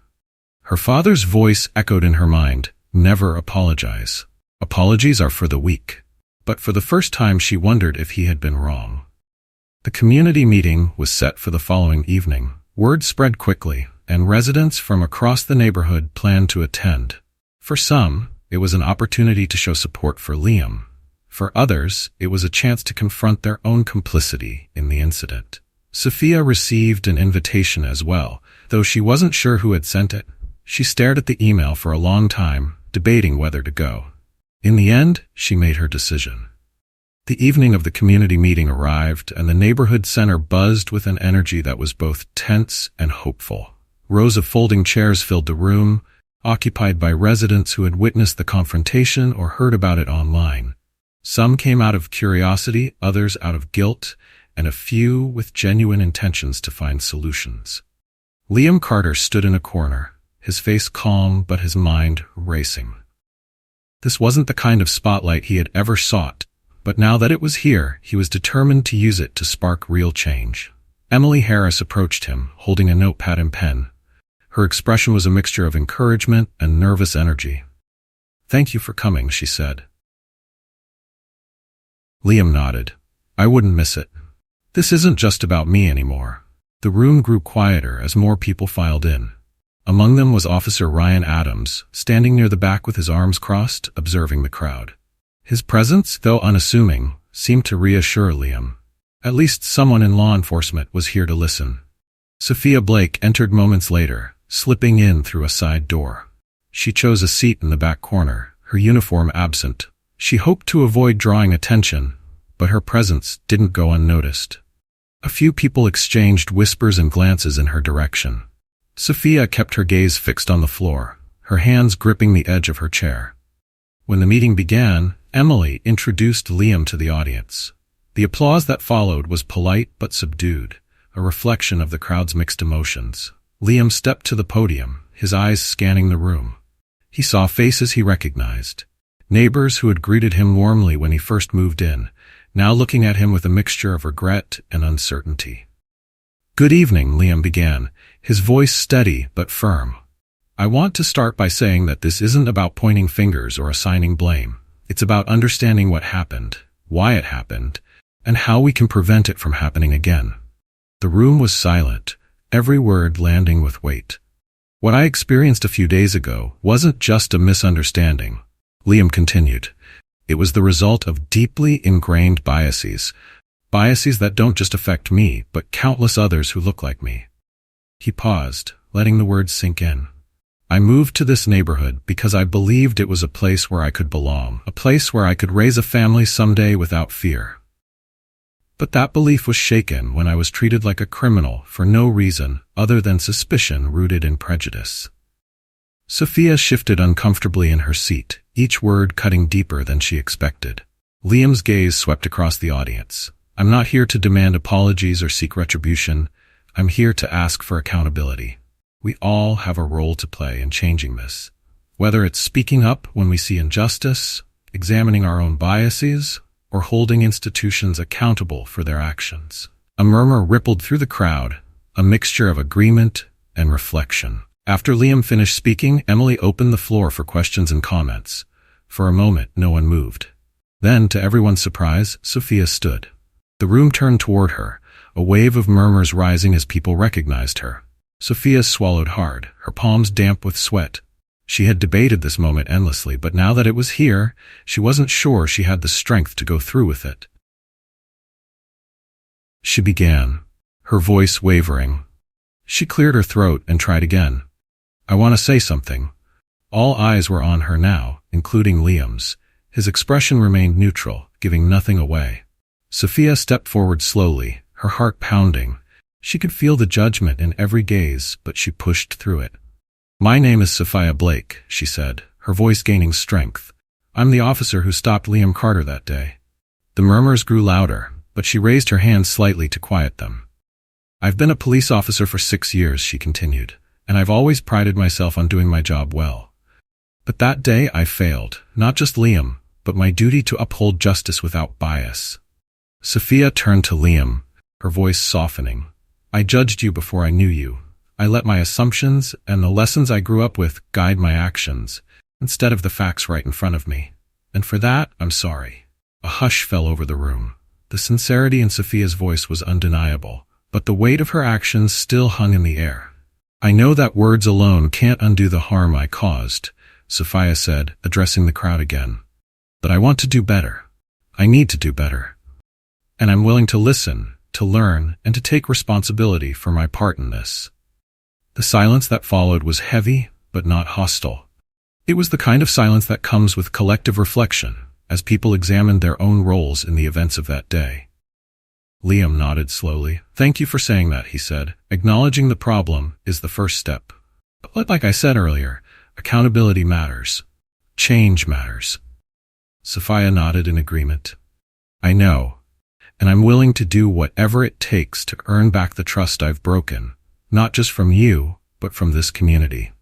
Her father's voice echoed in her mind, "Never apologize. Apologies are for the weak." But for the first time she wondered if he had been wrong. The community meeting was set for the following evening. Word spread quickly, and residents from across the neighborhood planned to attend. For some, it was an opportunity to show support for Liam. For others, it was a chance to confront their own complicity in the incident. Sophia received an invitation as well, though she wasn't sure who had sent it. She stared at the email for a long time, debating whether to go. In the end, she made her decision. The evening of the community meeting arrived, and the neighborhood center buzzed with an energy that was both tense and hopeful. Rows of folding chairs filled the room, occupied by residents who had witnessed the confrontation or heard about it online. Some came out of curiosity, others out of guilt, and a few with genuine intentions to find solutions. Liam Carter stood in a corner, his face calm but his mind racing. This wasn't the kind of spotlight he had ever sought, but now that it was here, he was determined to use it to spark real change. Emily Harris approached him, holding a notepad and pen. Her expression was a mixture of encouragement and nervous energy. "Thank you for coming," she said. Liam nodded. "I wouldn't miss it. This isn't just about me anymore." The room grew quieter as more people filed in. Among them was Officer Ryan Adams, standing near the back with his arms crossed, observing the crowd. His presence, though unassuming, seemed to reassure Liam. At least someone in law enforcement was here to listen. Sophia Blake entered moments later, slipping in through a side door. She chose a seat in the back corner, her uniform absent. She hoped to avoid drawing attention, but her presence didn't go unnoticed. A few people exchanged whispers and glances in her direction. Sophia kept her gaze fixed on the floor, her hands gripping the edge of her chair. When the meeting began, Emily introduced Liam to the audience. The applause that followed was polite but subdued, a reflection of the crowd's mixed emotions. Liam stepped to the podium, his eyes scanning the room. He saw faces he recognized. Neighbors who had greeted him warmly when he first moved in, now looking at him with a mixture of regret and uncertainty. "Good evening," Liam began, his voice steady but firm. "I want to start by saying that this isn't about pointing fingers or assigning blame. It's about understanding what happened, why it happened, and how we can prevent it from happening again." The room was silent, every word landing with weight. "What I experienced a few days ago wasn't just a misunderstanding," Liam continued. "It was the result of deeply ingrained biases that don't just affect me, but countless others who look like me." He paused, letting the words sink in. "I moved to this neighborhood because I believed it was a place where I could belong, a place where I could raise a family someday without fear. But that belief was shaken when I was treated like a criminal for no reason other than suspicion rooted in prejudice." Sophia shifted uncomfortably in her seat, each word cutting deeper than she expected. Liam's gaze swept across the audience. "I'm not here to demand apologies or seek retribution. I'm here to ask for accountability. We all have a role to play in changing this. Whether it's speaking up when we see injustice, examining our own biases, or holding institutions accountable for their actions." A murmur rippled through the crowd, a mixture of agreement and reflection. After Liam finished speaking, Emily opened the floor for questions and comments. For a moment, no one moved. Then, to everyone's surprise, Sophia stood. The room turned toward her, a wave of murmurs rising as people recognized her. Sophia swallowed hard, her palms damp with sweat. She had debated this moment endlessly, but now that it was here, she wasn't sure she had the strength to go through with it. She began, her voice wavering. She cleared her throat and tried again. "I want to say something." All eyes were on her now, including Liam's. His expression remained neutral, giving nothing away. Sophia stepped forward slowly, her heart pounding. She could feel the judgment in every gaze, but she pushed through it. "My name is Sophia Blake," she said, her voice gaining strength. "I'm the officer who stopped Liam Carter that day." The murmurs grew louder, but she raised her hand slightly to quiet them. "I've been a police officer for 6 years," she continued, "and I've always prided myself on doing my job well. But that day I failed, not just Liam, but my duty to uphold justice without bias." Sophia turned to Liam, her voice softening. "I judged you before I knew you. I let my assumptions and the lessons I grew up with guide my actions, instead of the facts right in front of me. And for that, I'm sorry." A hush fell over the room. The sincerity in Sophia's voice was undeniable, but the weight of her actions still hung in the air. "I know that words alone can't undo the harm I caused," Sophia said, addressing the crowd again. "But I want to do better. I need to do better. And I'm willing to listen, to learn, and to take responsibility for my part in this." The silence that followed was heavy, but not hostile. It was the kind of silence that comes with collective reflection, as people examined their own roles in the events of that day. Liam nodded slowly. "Thank you for saying that," he said. "Acknowledging the problem is the first step. But like I said earlier, accountability matters. Change matters." Sophia nodded in agreement. "I know, and I'm willing to do whatever it takes to earn back the trust I've broken, not just from you, but from this community."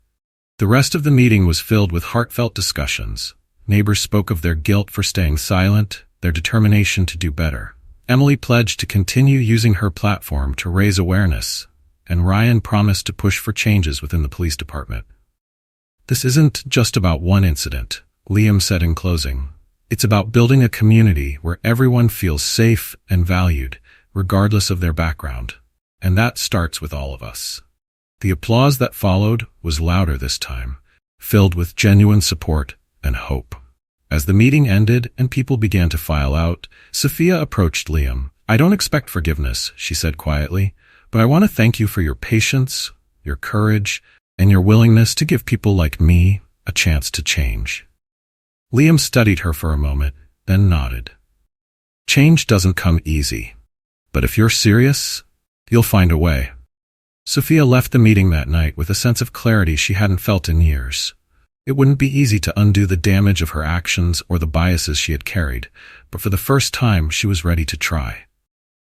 The rest of the meeting was filled with heartfelt discussions. Neighbors spoke of their guilt for staying silent, their determination to do better. Emily pledged to continue using her platform to raise awareness, and Ryan promised to push for changes within the police department. "This isn't just about one incident," Liam said in closing. "It's about building a community where everyone feels safe and valued, regardless of their background. And that starts with all of us." The applause that followed was louder this time, filled with genuine support and hope. As the meeting ended and people began to file out, Sophia approached Liam. "I don't expect forgiveness," she said quietly, "but I want to thank you for your patience, your courage, and your willingness to give people like me a chance to change." Liam studied her for a moment, then nodded. "Change doesn't come easy, but if you're serious, you'll find a way." Sophia left the meeting that night with a sense of clarity she hadn't felt in years. It wouldn't be easy to undo the damage of her actions or the biases she had carried, but for the first time she was ready to try.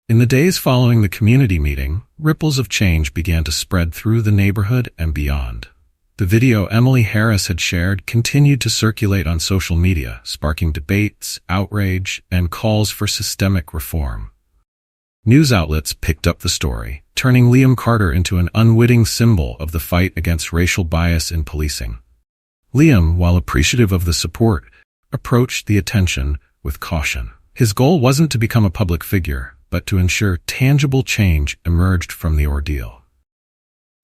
In the days following the community meeting, ripples of change began to spread through the neighborhood and beyond. The video Emily Harris had shared continued to circulate on social media, sparking debates, outrage, and calls for systemic reform. News outlets picked up the story, turning Liam Carter into an unwitting symbol of the fight against racial bias in policing. Liam, while appreciative of the support, approached the attention with caution. His goal wasn't to become a public figure, but to ensure tangible change emerged from the ordeal.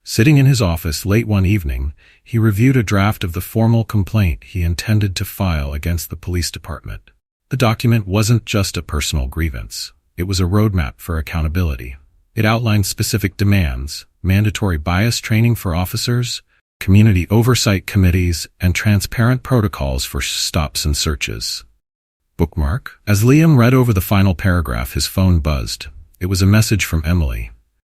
Sitting in his office late one evening, he reviewed a draft of the formal complaint he intended to file against the police department. The document wasn't just a personal grievance. It was a roadmap for accountability. It outlined specific demands, mandatory bias training for officers, community oversight committees, and transparent protocols for stops and searches. Bookmark. As Liam read over the final paragraph, his phone buzzed. It was a message from Emily.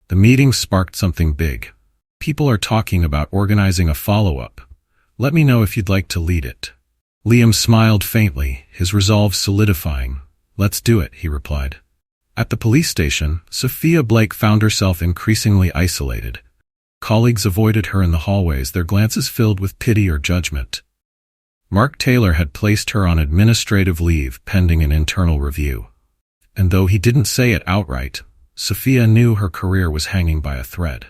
The meeting sparked something big. "People are talking about organizing a follow-up. Let me know if you'd like to lead it." Liam smiled faintly, his resolve solidifying. "Let's do it," he replied. At the police station, Sophia Blake found herself increasingly isolated. Colleagues avoided her in the hallways, their glances filled with pity or judgment. Mark Taylor had placed her on administrative leave pending an internal review. And though he didn't say it outright, Sophia knew her career was hanging by a thread.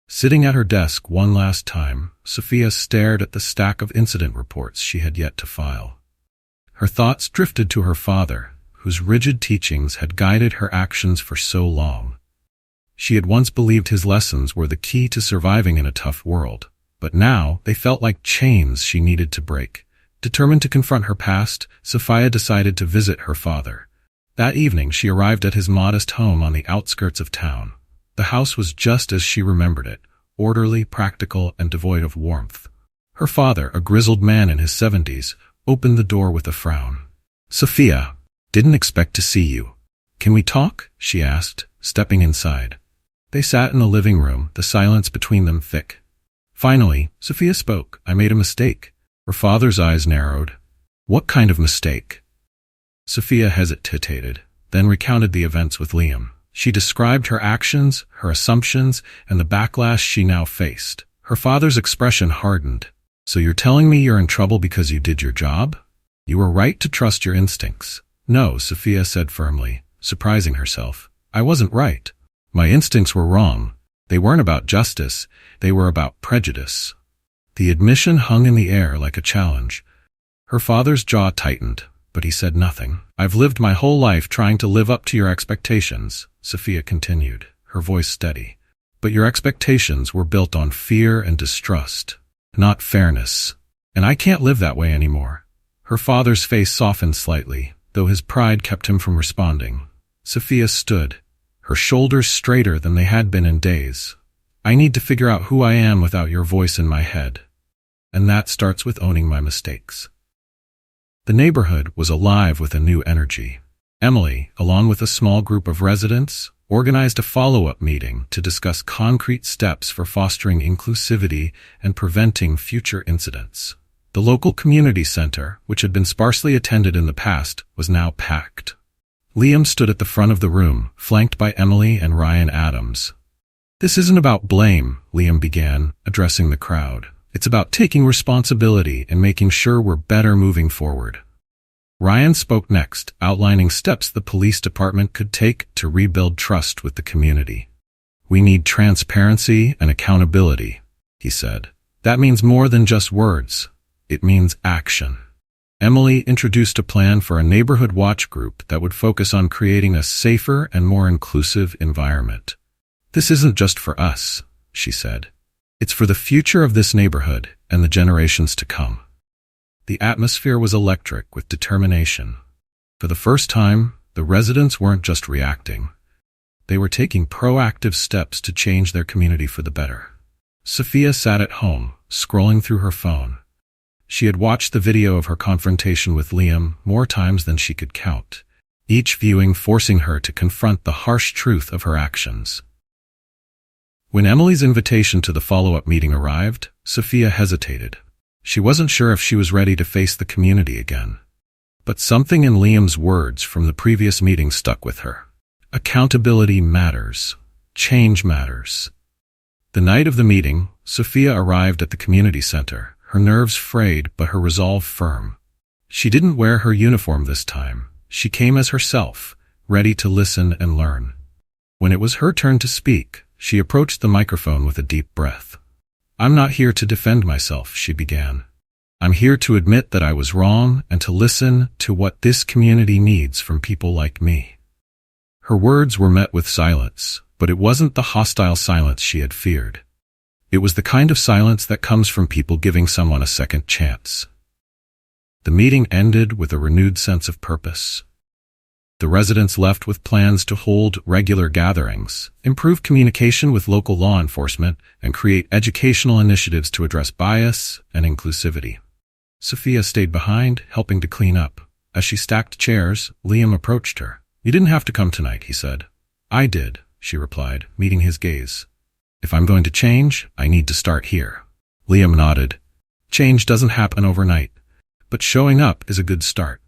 Sitting at her desk one last time, Sophia stared at the stack of incident reports she had yet to file. Her thoughts drifted to her father, whose rigid teachings had guided her actions for so long. She had once believed his lessons were the key to surviving in a tough world, but now they felt like chains she needed to break. Determined to confront her past, Sophia decided to visit her father. That evening she arrived at his modest home on the outskirts of town. The house was just as she remembered it, orderly, practical, and devoid of warmth. Her father, a grizzled man in his 70s, opened the door with a frown. "Sophia, didn't expect to see you. Can we talk?" she asked, stepping inside. They sat in the living room, the silence between them thick. Finally, Sophia spoke. "I made a mistake." Her father's eyes narrowed. "What kind of mistake?" Sophia hesitated. then recounted the events with Liam. She described her actions, her assumptions, and the backlash she now faced. Her father's expression hardened. "So you're telling me you're in trouble because you did your job? You were right to trust your instincts." "No," Sophia said firmly, surprising herself. "I wasn't right. My instincts were wrong. They weren't about justice, they were about prejudice." The admission hung in the air like a challenge. Her father's jaw tightened, but he said nothing. "I've lived my whole life trying to live up to your expectations," Sophia continued, her voice steady. "But your expectations were built on fear and distrust, not fairness. And I can't live that way anymore." Her father's face softened slightly, though his pride kept him from responding. Sophia stood, her shoulders straighter than they had been in days. "I need to figure out who I am without your voice in my head. And that starts with owning my mistakes." The neighborhood was alive with a new energy. Emily, along with a small group of residents, organized a follow-up meeting to discuss concrete steps for fostering inclusivity and preventing future incidents. The local community center, which had been sparsely attended in the past, was now packed. Liam stood at the front of the room, flanked by Emily and Ryan Adams. "This isn't about blame," Liam began, addressing the crowd. "It's about taking responsibility and making sure we're better moving forward." Ryan spoke next, outlining steps the police department could take to rebuild trust with the community. "We need transparency and accountability," he said. "That means more than just words. It means action." Emily introduced a plan for a neighborhood watch group that would focus on creating a safer and more inclusive environment. "This isn't just for us," she said. "It's for the future of this neighborhood and the generations to come." The atmosphere was electric with determination. For the first time, the residents weren't just reacting. They were taking proactive steps to change their community for the better. Sophia sat at home, scrolling through her phone. She had watched the video of her confrontation with Liam more times than she could count, each viewing forcing her to confront the harsh truth of her actions. When Emily's invitation to the follow-up meeting arrived, Sophia hesitated. She wasn't sure if she was ready to face the community again. But something in Liam's words from the previous meeting stuck with her. Accountability matters. Change matters. The night of the meeting, Sophia arrived at the community center, her nerves frayed but her resolve firm. She didn't wear her uniform this time. She came as herself, ready to listen and learn. When it was her turn to speak, she approached the microphone with a deep breath. "I'm not here to defend myself," she began. "I'm here to admit that I was wrong and to listen to what this community needs from people like me." Her words were met with silence, but it wasn't the hostile silence she had feared. It was the kind of silence that comes from people giving someone a second chance. The meeting ended with a renewed sense of purpose. The residents left with plans to hold regular gatherings, improve communication with local law enforcement, and create educational initiatives to address bias and inclusivity. Sophia stayed behind, helping to clean up. As she stacked chairs, Liam approached her. "You didn't have to come tonight," he said. "I did," she replied, meeting his gaze. "If I'm going to change, I need to start here." Liam nodded. "Change doesn't happen overnight, but showing up is a good start."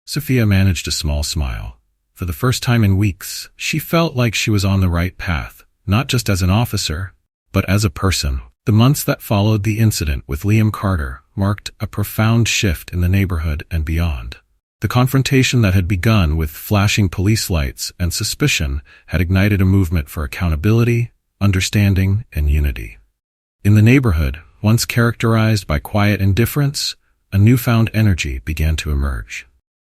Sophia managed a small smile. For the first time in weeks, she felt like she was on the right path, not just as an officer, but as a person. The months that followed the incident with Liam Carter marked a profound shift in the neighborhood and beyond. The confrontation that had begun with flashing police lights and suspicion had ignited a movement for accountability, understanding, and unity. In the neighborhood, once characterized by quiet indifference, a newfound energy began to emerge.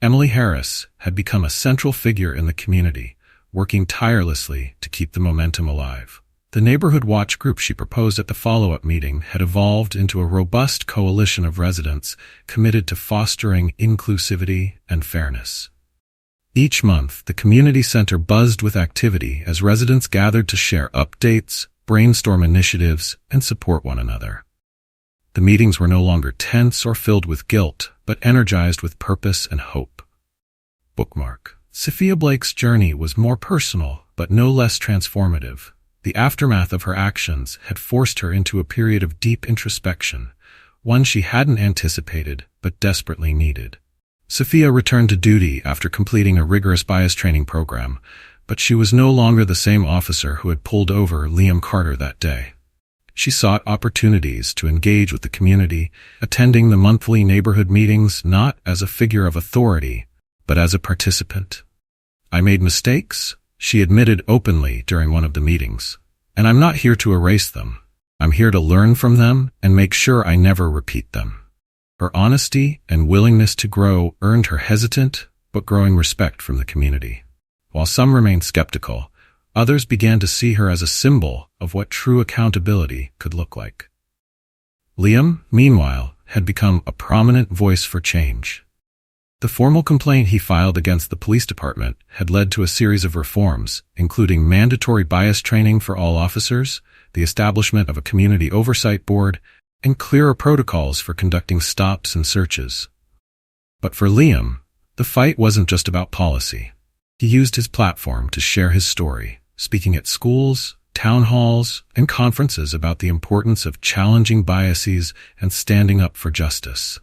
Emily Harris had become a central figure in the community, working tirelessly to keep the momentum alive. The neighborhood watch group she proposed at the follow-up meeting had evolved into a robust coalition of residents committed to fostering inclusivity and fairness. Each month, the community center buzzed with activity as residents gathered to share updates, brainstorm initiatives, and support one another. The meetings were no longer tense or filled with guilt, but energized with purpose and hope. Bookmark. Sophia Blake's journey was more personal, but no less transformative. The aftermath of her actions had forced her into a period of deep introspection, one she hadn't anticipated but desperately needed. Sophia returned to duty after completing a rigorous bias training program, but she was no longer the same officer who had pulled over Liam Carter that day. She sought opportunities to engage with the community, attending the monthly neighborhood meetings not as a figure of authority, but as a participant. "I made mistakes," she admitted openly during one of the meetings, "and I'm not here to erase them. I'm here to learn from them and make sure I never repeat them." Her honesty and willingness to grow earned her hesitant but growing respect from the community. While some remained skeptical, others began to see her as a symbol of what true accountability could look like. Liam, meanwhile, had become a prominent voice for change. The formal complaint he filed against the police department had led to a series of reforms, including mandatory bias training for all officers, the establishment of a community oversight board, and clearer protocols for conducting stops and searches. But for Liam, the fight wasn't just about policy. He used his platform to share his story, speaking at schools, town halls, and conferences about the importance of challenging biases and standing up for justice.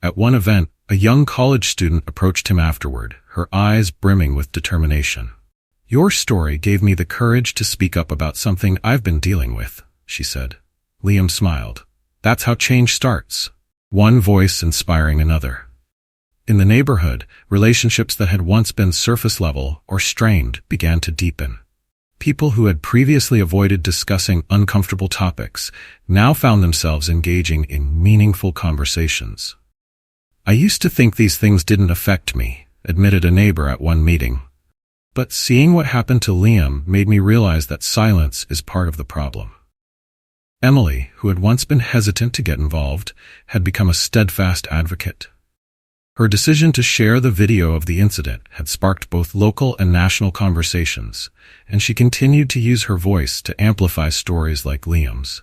At one event, a young college student approached him afterward, her eyes brimming with determination. "Your story gave me the courage to speak up about something I've been dealing with," she said. Liam smiled. "That's how change starts. One voice inspiring another." In the neighborhood, relationships that had once been surface level or strained began to deepen. People who had previously avoided discussing uncomfortable topics now found themselves engaging in meaningful conversations. "I used to think these things didn't affect me," admitted a neighbor at one meeting. "But seeing what happened to Liam made me realize that silence is part of the problem." Emily, who had once been hesitant to get involved, had become a steadfast advocate. Her decision to share the video of the incident had sparked both local and national conversations, and she continued to use her voice to amplify stories like Liam's.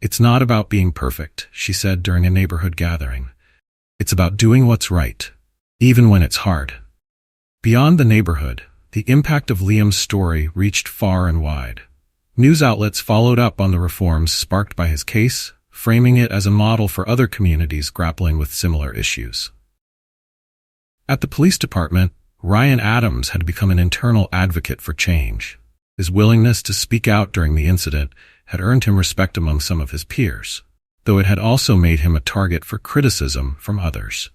"It's not about being perfect," she said during a neighborhood gathering. "It's about doing what's right, even when it's hard." Beyond the neighborhood, the impact of Liam's story reached far and wide. News outlets followed up on the reforms sparked by his case, framing it as a model for other communities grappling with similar issues. At the police department, Ryan Adams had become an internal advocate for change. His willingness to speak out during the incident had earned him respect among some of his peers, though it had also made him a target for criticism from others.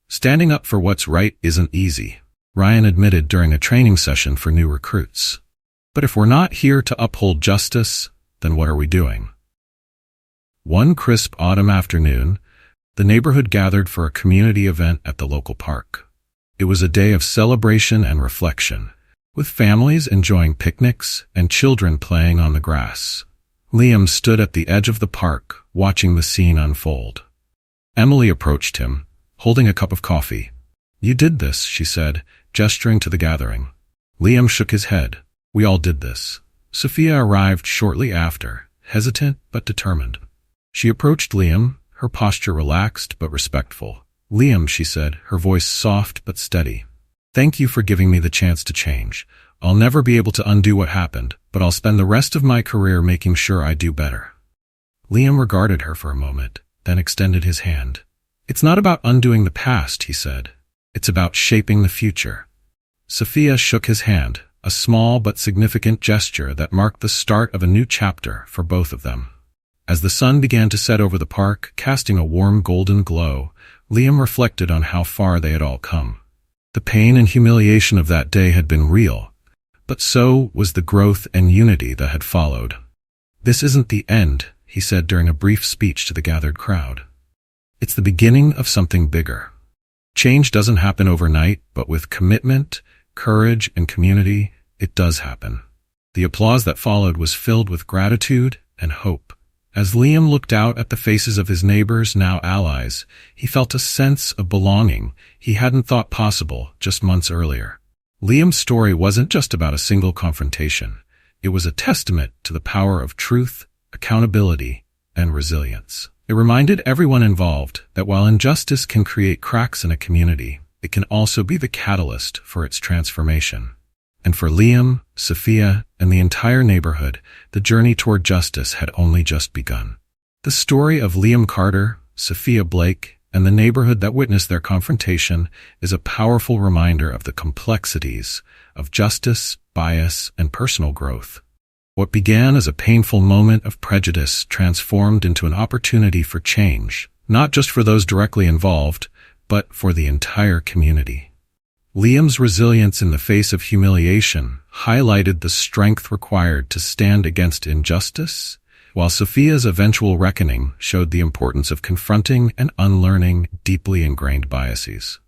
"Standing up for what's right isn't easy," Ryan admitted during a training session for new recruits. "But if we're not here to uphold justice, then what are we doing?" One crisp autumn afternoon, the neighborhood gathered for a community event at the local park. It was a day of celebration and reflection, with families enjoying picnics and children playing on the grass. Liam stood at the edge of the park, watching the scene unfold. Emily approached him, holding a cup of coffee. "You did this," she said, gesturing to the gathering. Liam shook his head. "We all did this." Sophia arrived shortly after, hesitant but determined. She approached Liam, her posture relaxed but respectful. "Liam," she said, her voice soft but steady. "Thank you for giving me the chance to change. I'll never be able to undo what happened, but I'll spend the rest of my career making sure I do better." Liam regarded her for a moment, then extended his hand. "It's not about undoing the past," he said. "It's about shaping the future." Sophia shook his hand, a small but significant gesture that marked the start of a new chapter for both of them. As the sun began to set over the park, casting a warm golden glow, Liam reflected on how far they had all come. The pain and humiliation of that day had been real, but so was the growth and unity that had followed. "This isn't the end," he said during a brief speech to the gathered crowd. "It's the beginning of something bigger. Change doesn't happen overnight, but with commitment, courage, and community, it does happen." The applause that followed was filled with gratitude and hope. As Liam looked out at the faces of his neighbors, now allies, he felt a sense of belonging he hadn't thought possible just months earlier. Liam's story wasn't just about a single confrontation. It was a testament to the power of truth, accountability, and resilience. It reminded everyone involved that while injustice can create cracks in a community, it can also be the catalyst for its transformation. And for Liam, Sophia, and the entire neighborhood, the journey toward justice had only just begun. The story of Liam Carter, Sophia Blake, and the neighborhood that witnessed their confrontation is a powerful reminder of the complexities of justice, bias, and personal growth. What began as a painful moment of prejudice transformed into an opportunity for change, not just for those directly involved, but for the entire community. Liam's resilience in the face of humiliation highlighted the strength required to stand against injustice, while Sophia's eventual reckoning showed the importance of confronting and unlearning deeply ingrained biases.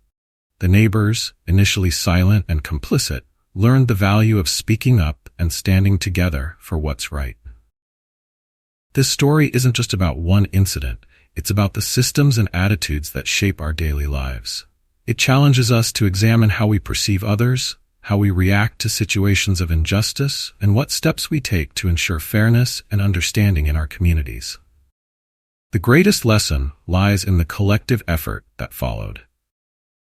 The neighbors, initially silent and complicit, learned the value of speaking up and standing together for what's right. This story isn't just about one incident, it's about the systems and attitudes that shape our daily lives. It challenges us to examine how we perceive others, how we react to situations of injustice, and what steps we take to ensure fairness and understanding in our communities. The greatest lesson lies in the collective effort that followed.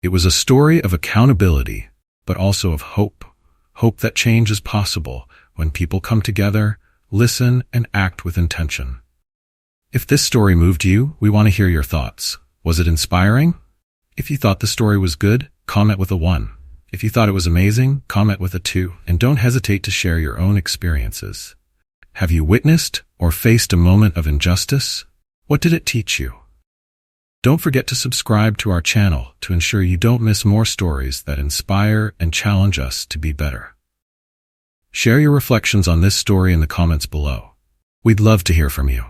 It was a story of accountability, but also of hope. Hope that change is possible when people come together, listen, and act with intention. If this story moved you, we want to hear your thoughts. Was it inspiring? If you thought the story was good, comment with a 1. If you thought it was amazing, comment with a 2. And don't hesitate to share your own experiences. Have you witnessed or faced a moment of injustice? What did it teach you? Don't forget to subscribe to our channel to ensure you don't miss more stories that inspire and challenge us to be better. Share your reflections on this story in the comments below. We'd love to hear from you.